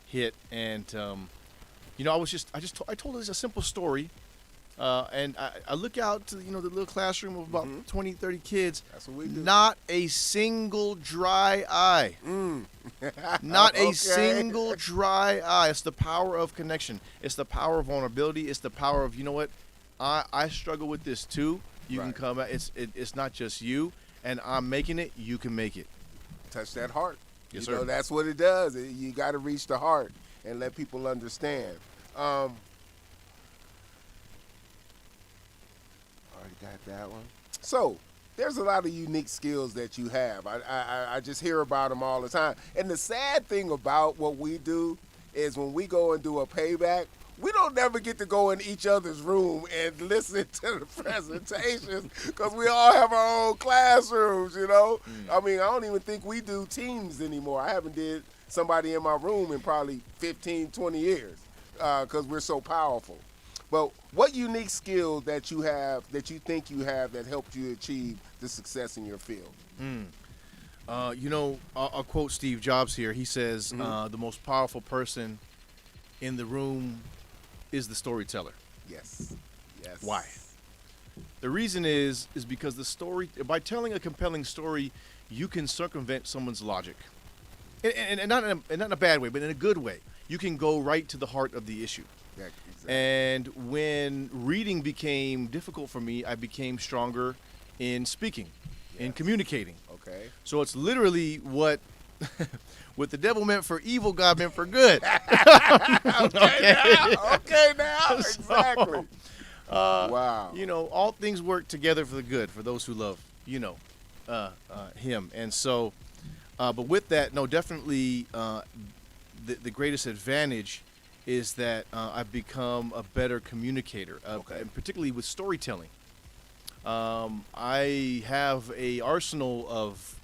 hit, and I told this a simple story. And I look out to the little classroom of about 20, 30 kids. That's what we do. Not a single dry eye. Not a single dry eye. It's the power of connection. It's the power of vulnerability. It's the power of, I struggle with this too. You can come out. It's not just you, and I'm making it. You can make it. Touch that heart. Yes, You know, sir. that's what it does. You got to reach the heart and let people understand. Already got that one. So there's a lot of unique skills that you have. I just hear about them all the time. And the sad thing about what we do is when we go and do a payback, we don't never get to go in each other's room and listen to the presentations because we all have our own classrooms, I mean, I don't even think we do teams anymore. I haven't did somebody in my room in probably 15, 20 years because we're so powerful. But what unique skill that you have, that you think you have, that helped you achieve the success in your field? I'll quote Steve Jobs here. He says, the most powerful person in the room is the storyteller. Yes. Why? The reason is because by telling a compelling story, you can circumvent someone's logic. And not in a bad way, but in a good way. You can go right to the heart of the issue. Yeah, exactly. And when reading became difficult for me, I became stronger in speaking, in communicating. Okay. So it's literally what the devil meant for evil, God meant for good. Okay now. Exactly. Wow. All things work together for the good for those who love, him. And so, but with that, no, definitely the greatest advantage is that I've become a better communicator, and particularly with storytelling. I have a arsenal of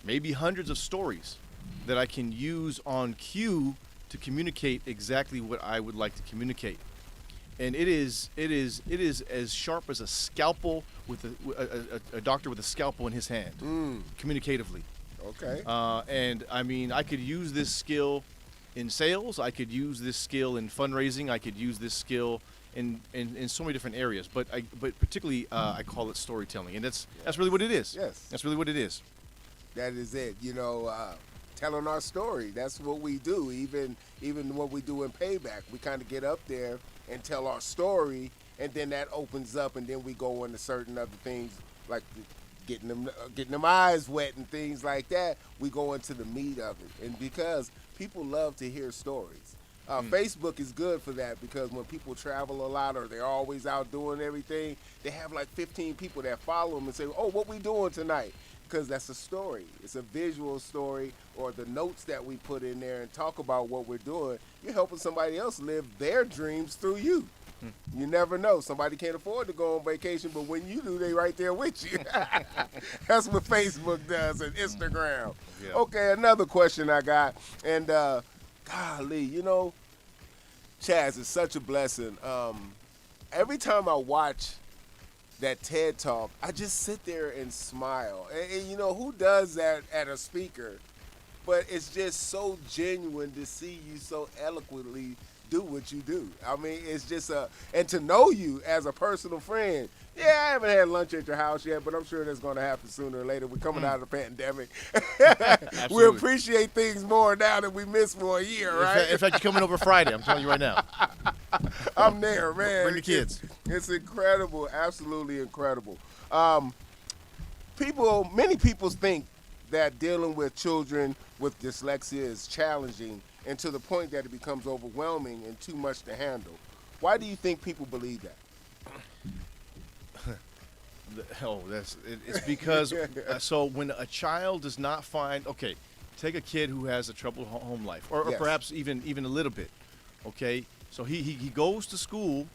maybe hundreds of stories that I can use on cue to communicate exactly what I would like to communicate. And it is as sharp as a scalpel with a doctor with a scalpel in his hand, communicatively. Okay. And I mean, I could use this skill in sales. I could use this skill in fundraising. I could use this skill in so many different areas. But particularly, I call it storytelling, and that's really what it is. Yes. That's really what it is. That is it. Telling our story. That's what we do. Even what we do in Payback, we kind of get up there and tell our story, and then that opens up, and then we go into certain other things like getting them eyes wet and things like that. We go into the meat of it, and because people love to hear stories. Facebook is good for that because when people travel a lot or they're always out doing everything, they have like 15 people that follow them and say, "Oh, what we doing tonight?" Because that's a story. It's a visual story, or the notes that we put in there and talk about what we're doing. You're helping somebody else live their dreams through you. You never know. Somebody can't afford to go on vacation, but when you do, they right there with you. That's what Facebook does and Instagram. Yeah. Okay, another question I got. And golly, Chaz, it's such a blessing. Every time I watch that TED Talk, I just sit there and smile. And who does that at a speaker? But it's just so genuine to see you so eloquently do what you do. I mean, it's just and to know you as a personal friend. Yeah, I haven't had lunch at your house yet, but I'm sure that's going to happen sooner or later. We're coming out of the pandemic. We appreciate things more now than we missed for a year, right? In fact, you're coming over Friday. I'm telling you right now. I'm there, man. Bring the kids. It's incredible, absolutely incredible. Many people think that dealing with children with dyslexia is challenging, and to the point that it becomes overwhelming and too much to handle. Why do you think people believe that? It's because so when a child does not find, take a kid who has a troubled home life, or Yes. perhaps even a little bit, so he goes to school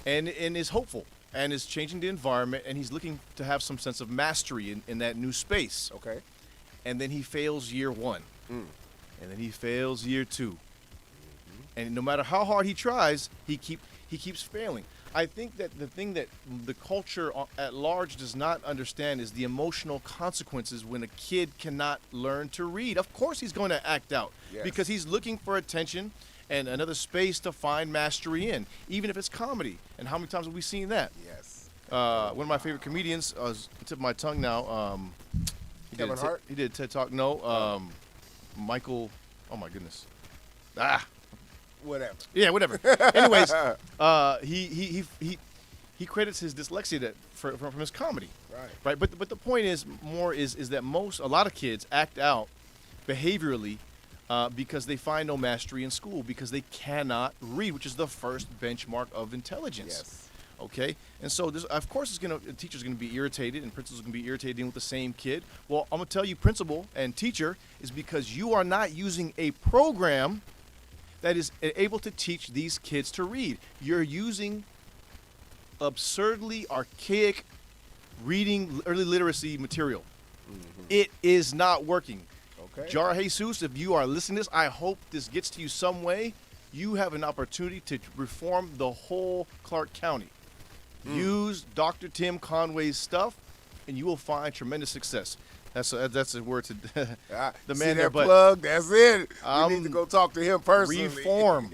and is hopeful and is changing the environment, and he's looking to have some sense of mastery in that new space. Okay. And then he fails year one, and then he fails year two, and no matter how hard he tries, he keeps failing. I think that the thing that the culture at large does not understand is the emotional consequences when a kid cannot learn to read. Of course he's going to act out because he's looking for attention and another space to find mastery in, even if it's comedy. And how many times have we seen that? Yes. One of my favorite comedians, tip of my tongue now, Kevin Hart? He did a TED Talk. No, Michael. Oh my goodness. Whatever. Yeah, whatever. Anyways, he credits his dyslexia from his comedy. Right. But the point is that a lot of kids act out behaviorally because they find no mastery in school because they cannot read, which is the first benchmark of intelligence. Yes. Okay, and so of course the teacher's gonna be irritated, and principal's gonna be irritated dealing with the same kid. Well, I'm gonna tell you, principal and teacher, is because you are not using a program that is able to teach these kids to read. You're using absurdly archaic reading, early literacy material. It is not working. Okay. Jar Jesus, if you are listening to this, I hope this gets to you some way. You have an opportunity to reform the whole Clark County. Use Dr. Tim Conway's stuff, and you will find tremendous success. That's a word to the man there. But plug, that's it. We need to go talk to him personally. Reform.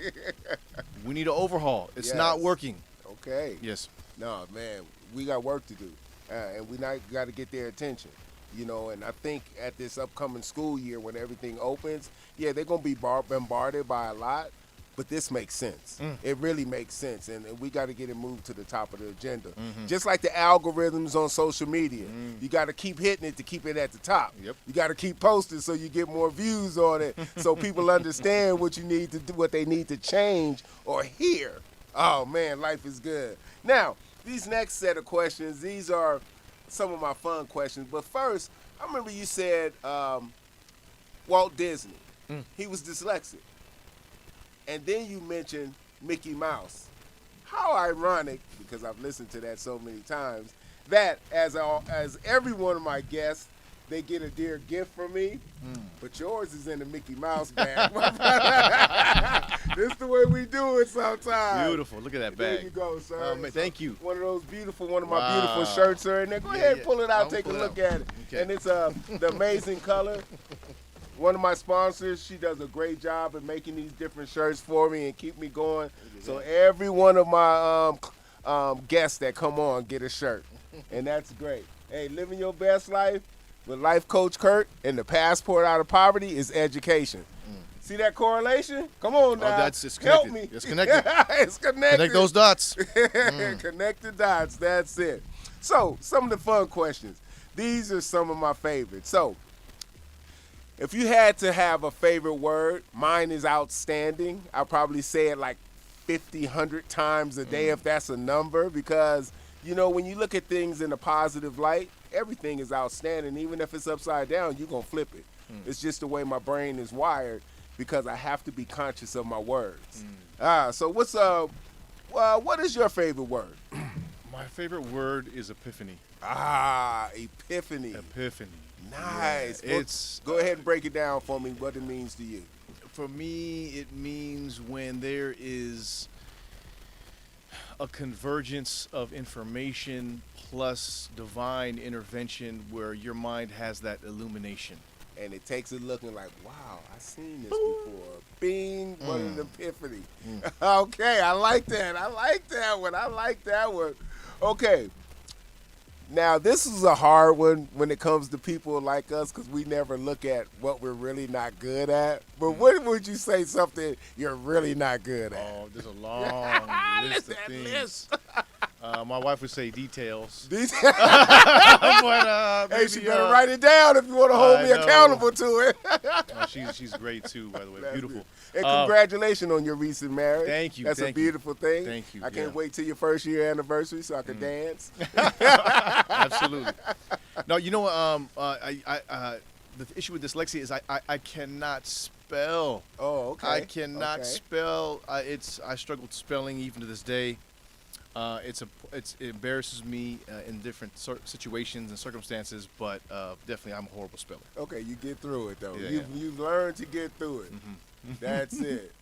We need an overhaul. It's not working. Okay. Yes. No, man, we got work to do, and we got to get their attention. And I think at this upcoming school year when everything opens, they're going to be bombarded by a lot. But this makes sense. It really makes sense, and we got to get it moved to the top of the agenda. Just like the algorithms on social media, you got to keep hitting it to keep it at the top. Yep. You got to keep posting so you get more views on it, so people understand what you need to do, what they need to change or hear. Oh man, life is good. Now, these next set of questions, these are some of my fun questions. But first, I remember you said Walt Disney. He was dyslexic. And then you mentioned Mickey Mouse. How ironic, because I've listened to that so many times, that as every one of my guests, they get a dear gift from me, but yours is in the Mickey Mouse bag. This is the way we do it sometimes. Beautiful. Look at that bag. There you go, sir. Oh, man, thank you. One of those one of my Wow. beautiful shirts are in there. Go ahead and pull it out, I'll take a pull it look out. at it. Okay. And it's the amazing color. One of my sponsors, she does a great job at making these different shirts for me and keep me going. So every one of my guests that come on get a shirt, and that's great. Hey, living your best life with Life Coach Kurt, and the passport out of poverty is education. See that correlation? Come on now. It's Help connected. me. It's connected. It's connected. Connect those dots. Connect the dots. That's it. So, some of the fun questions. These are some of my favorites. So, if you had to have a favorite word, mine is outstanding. I'll probably say it like 50, 100 times a day if that's a number, because, you know, when you look at things in a positive light, everything is outstanding. Even if it's upside down, you're going to flip it. It's just the way my brain is wired, because I have to be conscious of my words. So what is your favorite word? My favorite word is epiphany. Epiphany. Epiphany. Nice. Yeah, it's Go ahead and break it down for me, what it means to you. For me, it means when there is a convergence of information plus divine intervention where your mind has that illumination. And it takes it looking like, wow, I've seen this before. Bing, what an epiphany. Okay, I like that. I like that one. Okay. Now, this is a hard one when it comes to people like us, because we never look at what we're really not good at. But what would you say something you're really not good at? Oh, there's a long list of That things. list. My wife would say details. Hey, Maybe, she better write it down if you want to hold I me know. accountable to it. No, she's great too, by the way. That's Beautiful. And congratulations on your recent marriage. Thank you, That's a thank you. beautiful thing. Thank you, I can't yeah. wait till your first year anniversary so I can dance. Absolutely. No, you know, the issue with dyslexia is I cannot spell. Oh, okay. I cannot Okay. spell. I struggle with spelling even to this day. It embarrasses me in different situations and circumstances, but definitely I'm a horrible speller. Okay, you get through it though. Yeah, You've learned to get through it. Mm-hmm. That's it.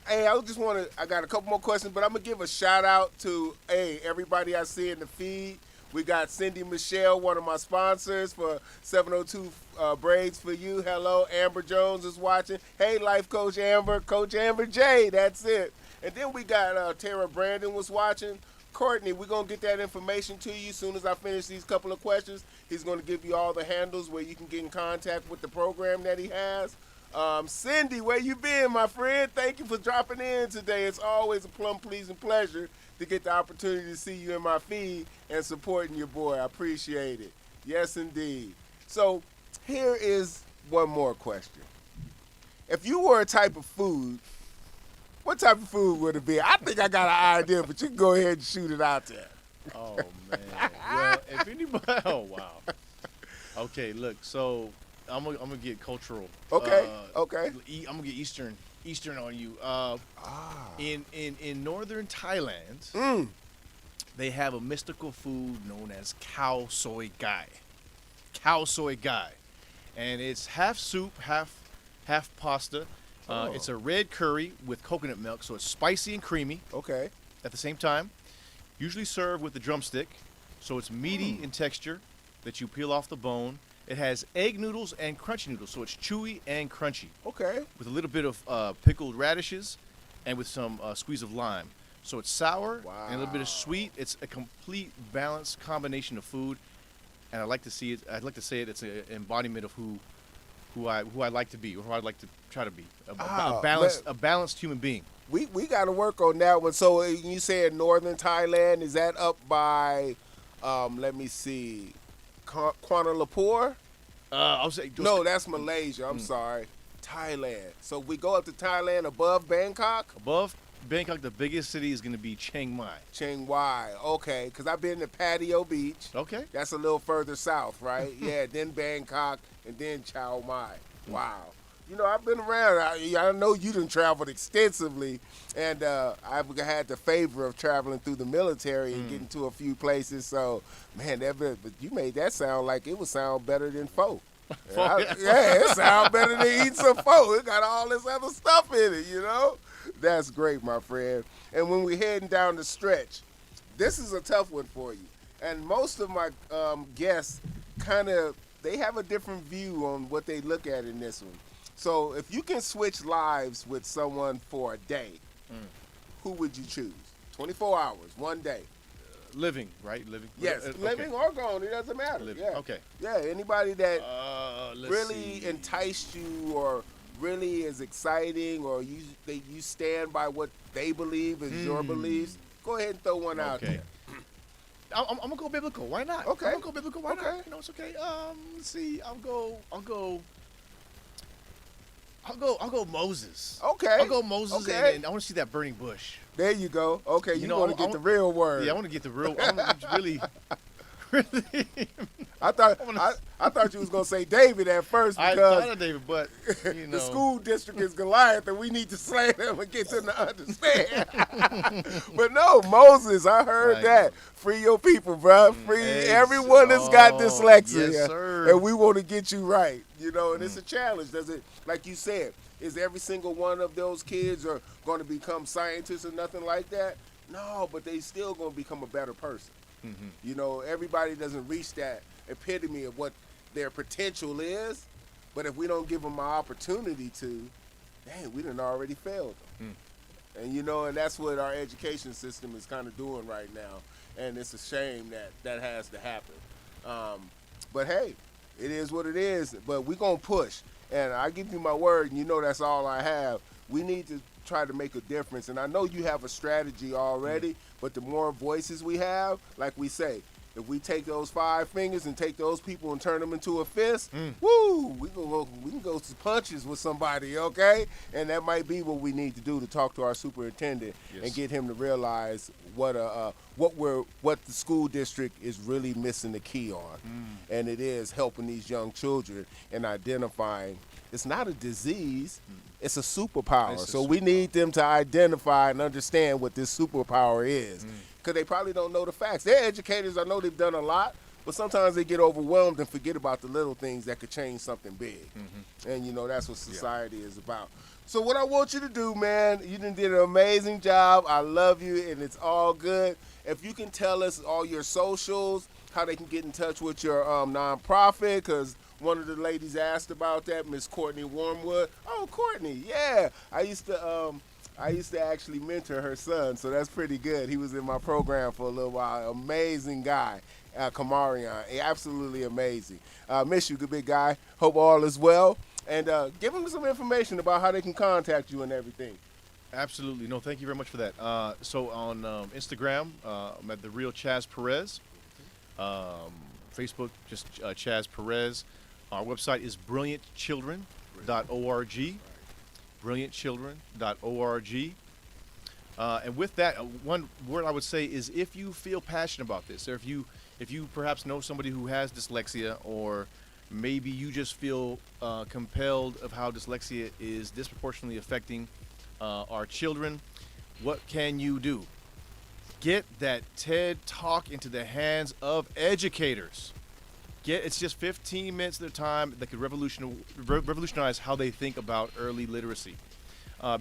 Hey, I got a couple more questions, but I'm gonna give a shout out to everybody I see in the feed. We got Cindy Michelle, one of my sponsors for 702 Braids for You. Hello, Amber Jones is watching. Hey, Life Coach Amber, Coach Amber J. That's it. And then we got Tara Brandon was watching. Courtney, we're going to get that information to you as soon as I finish these couple of questions. He's going to give you all the handles where you can get in contact with the program that he has. Cindy, where you been, my friend? Thank you for dropping in today. It's always a plum-pleasing pleasure to get the opportunity to see you in my feed and supporting your boy. I appreciate it. Yes, indeed. So here is one more question. If you were a type of food, what type of food would it be? I think I got an idea, but you can go ahead and shoot it out there. Oh man. Well, if anybody, oh wow. Okay, look. So I'm gonna get cultural. Okay. Okay. I'm gonna get Eastern on you. In northern Thailand, they have a mystical food known as cow soy gai. Cow soy gai, and it's half soup, half pasta. It's a red curry with coconut milk, so it's spicy and creamy Okay. at the same time. Usually served with the drumstick, so it's meaty in texture that you peel off the bone. It has egg noodles and crunchy noodles, so it's chewy and crunchy, Okay. with a little bit of pickled radishes and with some squeeze of lime. So it's sour and a little bit of sweet. It's a complete balanced combination of food, and I like to see it. I'd like to say it. It's an embodiment of who I like to be, or who I'd like to try to be. A balanced human being. We got to work on that one. So you said northern Thailand. Is that up by, let me see, Kuala Lumpur? I'll say No, that's Malaysia. I'm sorry. Thailand. So we go up to Thailand above Bangkok? above Bangkok. The biggest city is going to be Chiang Mai. Chiang Mai. Okay, because I've been to Patio Beach. Okay. That's a little further south, right? Yeah, then Bangkok, and then Chiang Mai. Wow. you know, I've been around. I know you done traveled extensively, and I've had the favor of traveling through the military and getting to a few places. So, man, but you made that sound like it would sound better than pho. Yeah, it sounds better than eating some pho. It got all this other stuff in it, you know? That's great, my friend. And when we're heading down the stretch, this is a tough one for you. And most of my guests they have a different view on what they look at in this one. So if you can switch lives with someone for a day, who would you choose? 24 hours, one day. Living, right? Living. Yes, living or gone, it doesn't matter. Living. Yeah. Okay. Yeah, anybody that Let's really see. enticed you or really is exciting or you stand by what they believe is your beliefs, go ahead and throw one out Okay. there. I'm gonna go biblical. Why not? Okay. I'm gonna go biblical. Why Okay. not? You know, it's okay. Let's see. I'll go Moses. Okay. I'll go Moses, Okay. and I want to see that burning bush. There you go. Okay, you know, want to get the real word. Yeah, I want to get the real. I want to really. I thought you was gonna say David at first I because thought of David, but you know, the school district is Goliath and we need to slay them and get them to understand. But no, Moses, I heard Right. that. Free your people, bro. Free everyone that's got dyslexia. Yes, sir. And we want to get you right. You know, and it's a challenge. Does it, like you said, is every single one of those kids are going to become scientists or nothing like that? No, but they still going to become a better person. You know, everybody doesn't reach that epitome of what their potential is, but if we don't give them an opportunity to, dang, we done already failed them. And you know, and that's what our education system is kind of doing right now, and it's a shame that that has to happen. But hey, it is what it is, but we're going to push, and I give you my word, and you know that's all I have. We need to try to make a difference, and I know you have a strategy already, but the more voices we have, like we say, if we take those 5 fingers and take those people and turn them into a fist, woo, we can go to punches with somebody, okay? And that might be what we need to do to talk to our superintendent and get him to realize what the school district is really missing the key on, and it is helping these young children and identifying it's not a disease. It's a superpower. So we need them to identify and understand what this superpower is. Because they probably don't know the facts. They're educators. I know they've done a lot, but sometimes they get overwhelmed and forget about the little things that could change something big. And, you know, that's what society is about. So what I want you to do, man, you done did an amazing job. I love you, and it's all good. If you can tell us all your socials, how they can get in touch with your nonprofit, because one of the ladies asked about that, Miss Courtney Wormwood. Oh, Courtney, yeah. I used to actually mentor her son, so that's pretty good. He was in my program for a little while. Amazing guy, Kamarion. Absolutely amazing. Miss you, good big guy. Hope all is well. And give them some information about how they can contact you and everything. Absolutely. No, thank you very much for that. So on Instagram, I'm at The Real Chaz Perez. Facebook, just Chaz Perez. Our website is brilliantchildren.org. Brilliantchildren.org. And with that, one word I would say is if you feel passionate about this, or if you perhaps know somebody who has dyslexia, or maybe you just feel compelled of how dyslexia is disproportionately affecting our children, what can you do? Get that TED Talk into the hands of educators. It's just 15 minutes of their time that could revolutionize how they think about early literacy,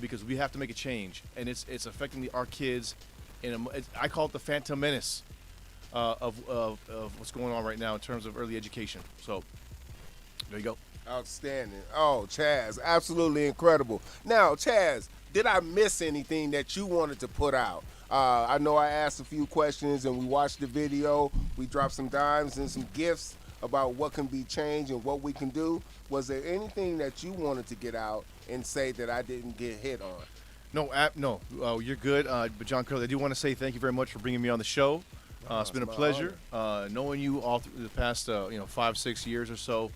because we have to make a change, and it's affecting our kids. I call it the phantom menace of what's going on right now in terms of early education. So there you go. Outstanding. Oh, Chaz, absolutely incredible. Now, Chaz, did I miss anything that you wanted to put out? I know I asked a few questions and we watched the video. We dropped some dimes and some gifts about what can be changed and what we can do. Was there anything that you wanted to get out and say that I didn't get hit on? No, you're good. But John Curley, I do want to say thank you very much for bringing me on the show. It's been a pleasure knowing you all through the past 5-6 years or so.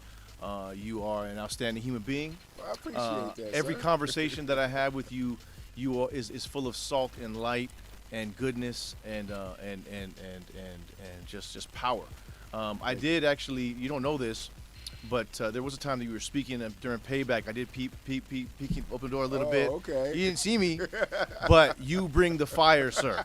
You are an outstanding human being. I appreciate that. Every sir. conversation that I have with you, is full of salt and light and goodness and just power. I did actually, you don't know this, But there was a time that you were speaking during payback. I did peek, open the door a little Oh, bit. okay. You didn't see me, but you bring the fire, sir.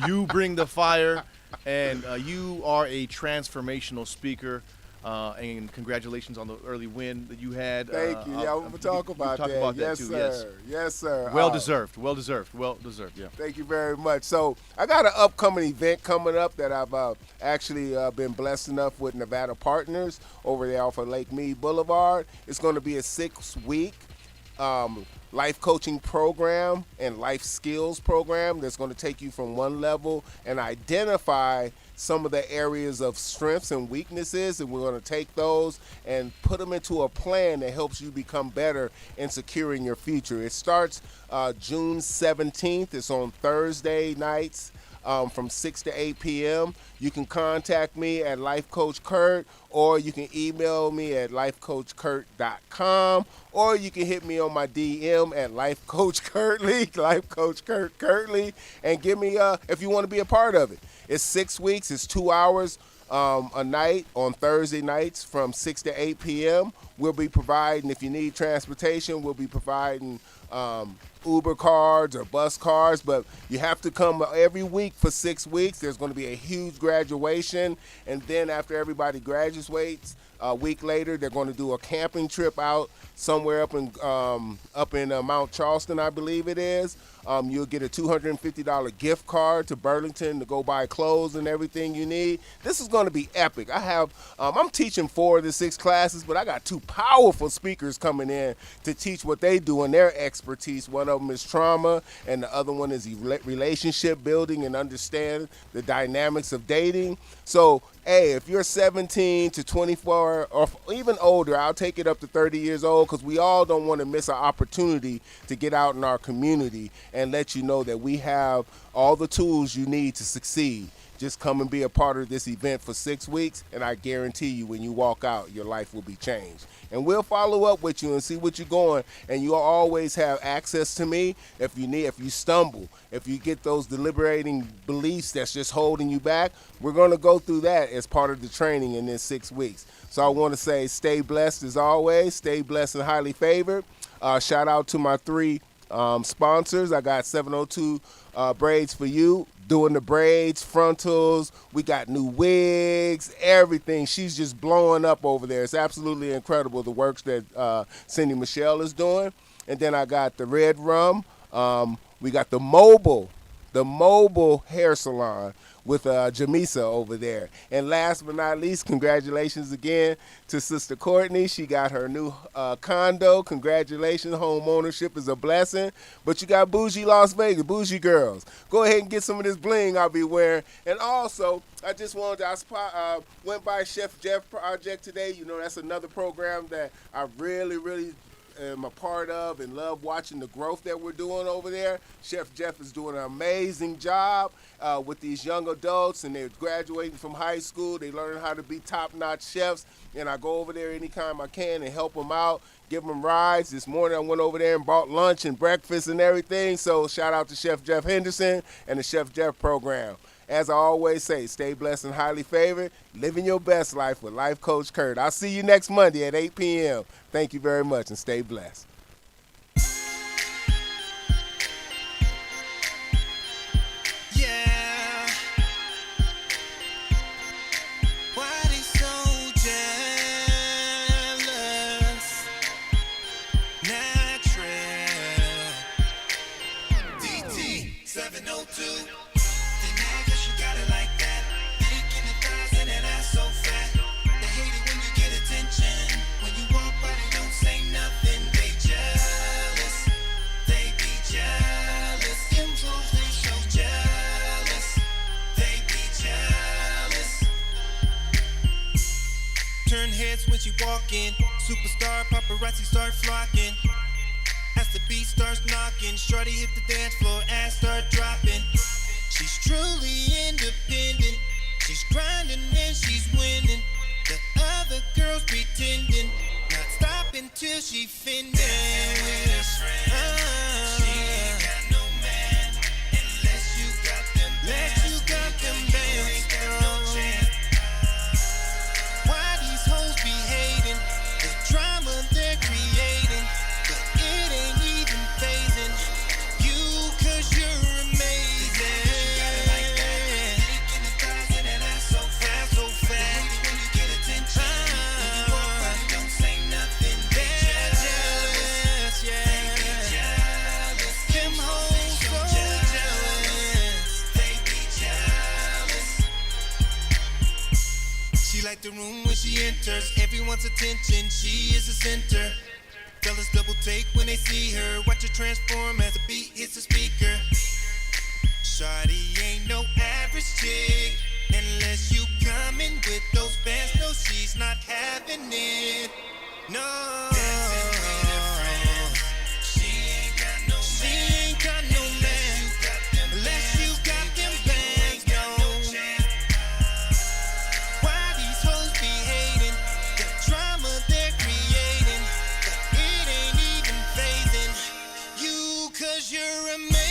You bring the fire, and you are a transformational speaker. And congratulations on the early win that you had. Thank you. Yeah, I'm gonna talk about that. About Yes, that too. sir. Yes, sir. Well deserved. Well deserved. Well deserved. Yeah. Thank you very much. So I got an upcoming event coming up that I've actually been blessed enough with Nevada Partners over there off of Lake Mead Boulevard. It's going to be a 6-week life coaching program and life skills program that's going to take you from one level and identify some of the areas of strengths and weaknesses, and we're going to take those and put them into a plan that helps you become better in securing your future. It starts June 17th. It's on Thursday nights from 6 to 8 p.m. You can contact me at Life Coach Kurt, or you can email me at lifecoachkurt.com, or you can hit me on my DM at Life Coach Kurtley, Life Coach Kurt Kurtley, and give me if you want to be a part of it. It's 6 weeks. It's 2 hours a night on Thursday nights from 6 to 8 p.m. We'll be providing, if you need transportation, we'll be providing Uber cards or bus cards, but you have to come every week for 6 weeks. There's going to be a huge graduation, and then after everybody graduates, a week later, they're going to do a camping trip out somewhere up in Mount Charleston, I believe it is. You'll get a $250 gift card to Burlington to go buy clothes and everything you need. This is going to be epic. I'm teaching 4 of the 6 classes, but I got 2 powerful speakers coming in to teach what they do in their expertise. One of them is trauma, and the other one is relationship building and understand the dynamics of dating. So, hey, if you're 17 to 24 or even older, I'll take it up to 30 years old, because we all don't want to miss an opportunity to get out in our community and let you know that we have all the tools you need to succeed. Just come and be a part of this event for 6 weeks, and I guarantee you when you walk out, your life will be changed. And we'll follow up with you and see what you're going, and you'll always have access to me if you stumble, if you get those deliberating beliefs that's just holding you back. We're going to go through that as part of the training in this 6 weeks. So I want to say stay blessed as always, stay blessed and highly favored. Shout out to my 3 sponsors. I got 702 Braids for You, doing the braids, frontals. We got new wigs, everything. She's just blowing up over there. It's absolutely incredible, the works that Cindy Michelle is doing. And then I got the Red Rum. We got the mobile hair salon with Jamisa over there. And last but not least, congratulations again to Sister Courtney. She got her new condo. Congratulations. Home ownership is a blessing. But you got Bougie Las Vegas, Bougie Girls. Go ahead and get some of this bling I'll be wearing. And also, I just wanted to, I went by Chef Jeff Project today. You know, that's another program that I really am a part of and love watching the growth that we're doing over there. Chef Jeff is doing an amazing job with these young adults, and they're graduating from high school. They learn how to be top-notch chefs, and I go over there anytime I can and help them out, give them rides. This morning I went over there and bought lunch and breakfast and everything, so shout out to Chef Jeff Henderson and the Chef Jeff program. As I always say, stay blessed and highly favored. Living your best life with Life Coach Kurt. I'll see you next Monday at 8 p.m. Thank you very much, and stay blessed. Yeah. Why they so jealous? Natural. DT 702. Turn heads when she walk in. Superstar paparazzi start flocking. As the beat starts knocking, shorty hit the dance floor, ass start dropping. She's truly independent. She's grinding and she's winning. The other girls pretending, not stopping till she finished. She ain't got no man unless you got them bands. Why these hoes be hating? the room when she enters. Everyone's attention, she is the center. Fellas double take when they see her. Watch her transform as the beat hits the speaker. Shawty ain't no average chick. Unless you coming with those bands, no, she's not having it. No. She ain't got no man. Unless you got them bands, no. Why these hoes be hating? The drama they're creating, it ain't even phasing you, 'cause you're amazing.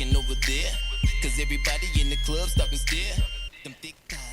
Over there, 'cause everybody in the club stop and stare. Them thick thighs.